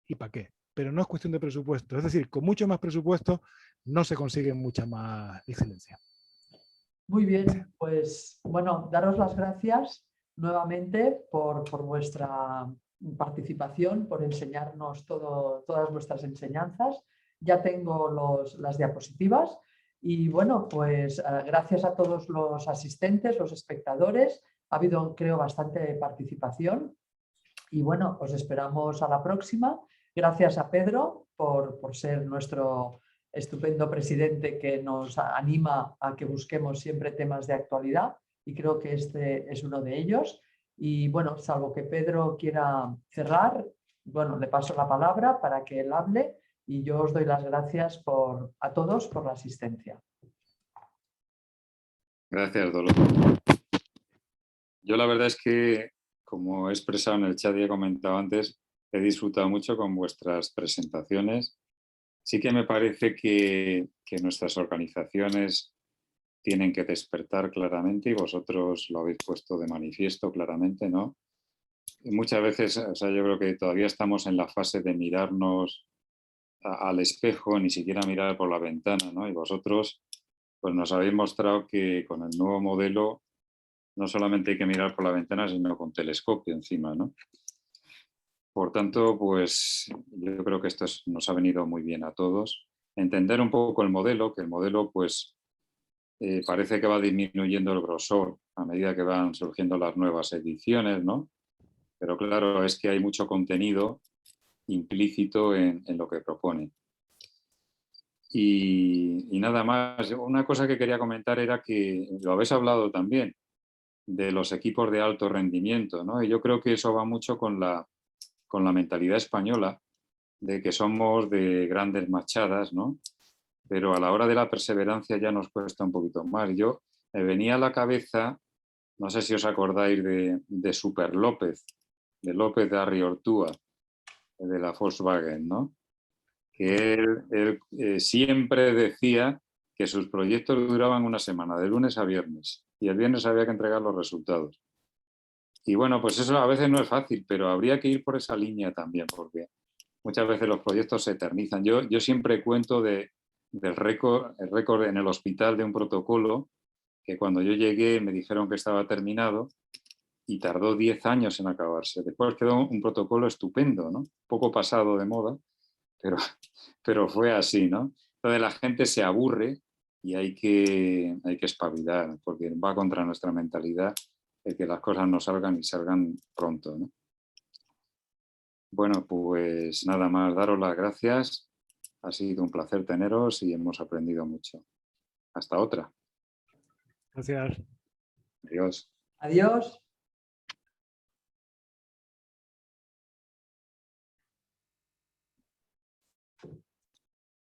¿Y para qué? Pero no es cuestión de presupuesto. Es decir, con mucho más presupuesto no se consigue mucha más excelencia. Muy bien, pues bueno, daros las gracias nuevamente por vuestra participación, por enseñarnos todas vuestras enseñanzas. Ya tengo las diapositivas y bueno, pues gracias a todos los asistentes, los espectadores. Ha habido, creo, bastante participación y bueno, os esperamos a la próxima. Gracias a Pedro por ser nuestro estupendo presidente que nos anima a que busquemos siempre temas de actualidad y creo que este es uno de ellos. Y bueno, salvo que Pedro quiera cerrar, bueno, le paso la palabra para que él hable y yo os doy las gracias a todos por la asistencia. Gracias, Dolores. Yo la verdad es que, como he expresado en el chat y he comentado antes, he disfrutado mucho con vuestras presentaciones. Sí que me parece que nuestras organizaciones tienen que despertar claramente y vosotros lo habéis puesto de manifiesto claramente, ¿no? Y muchas veces, o sea, yo creo que todavía estamos en la fase de mirarnos al espejo, ni siquiera mirar por la ventana, ¿no? Y vosotros pues nos habéis mostrado que con el nuevo modelo no solamente hay que mirar por la ventana, sino con telescopio encima, ¿no? Por tanto, pues yo creo que esto nos ha venido muy bien a todos. Entender un poco el modelo, que el modelo pues parece que va disminuyendo el grosor a medida que van surgiendo las nuevas ediciones, ¿no? Pero claro, es que hay mucho contenido implícito en lo que propone. Y nada más, una cosa que quería comentar era que lo habéis hablado también, de los equipos de alto rendimiento, ¿no? Y yo creo que eso va mucho con la mentalidad española, de que somos de grandes machadas, ¿no? Pero a la hora de la perseverancia ya nos cuesta un poquito más. Yo me venía a la cabeza, no sé si os acordáis de Super López, de López de Arriortúa, de la Volkswagen, ¿no? Que él siempre decía que sus proyectos duraban una semana, de lunes a viernes, y el viernes había que entregar los resultados. Y bueno, pues eso a veces no es fácil, pero habría que ir por esa línea también, porque muchas veces los proyectos se eternizan. Yo siempre cuento del récord en el hospital de un protocolo, que cuando yo llegué me dijeron que estaba terminado y tardó 10 años en acabarse. Después quedó un protocolo estupendo, ¿no? Poco pasado de moda, pero fue así, ¿no? Entonces la gente se aburre y hay que espabilar, porque va contra nuestra mentalidad de que las cosas no salgan y salgan pronto, ¿no? Bueno, pues nada más, daros las gracias. Ha sido un placer teneros y hemos aprendido mucho. Hasta otra. Gracias. Adiós. Adiós.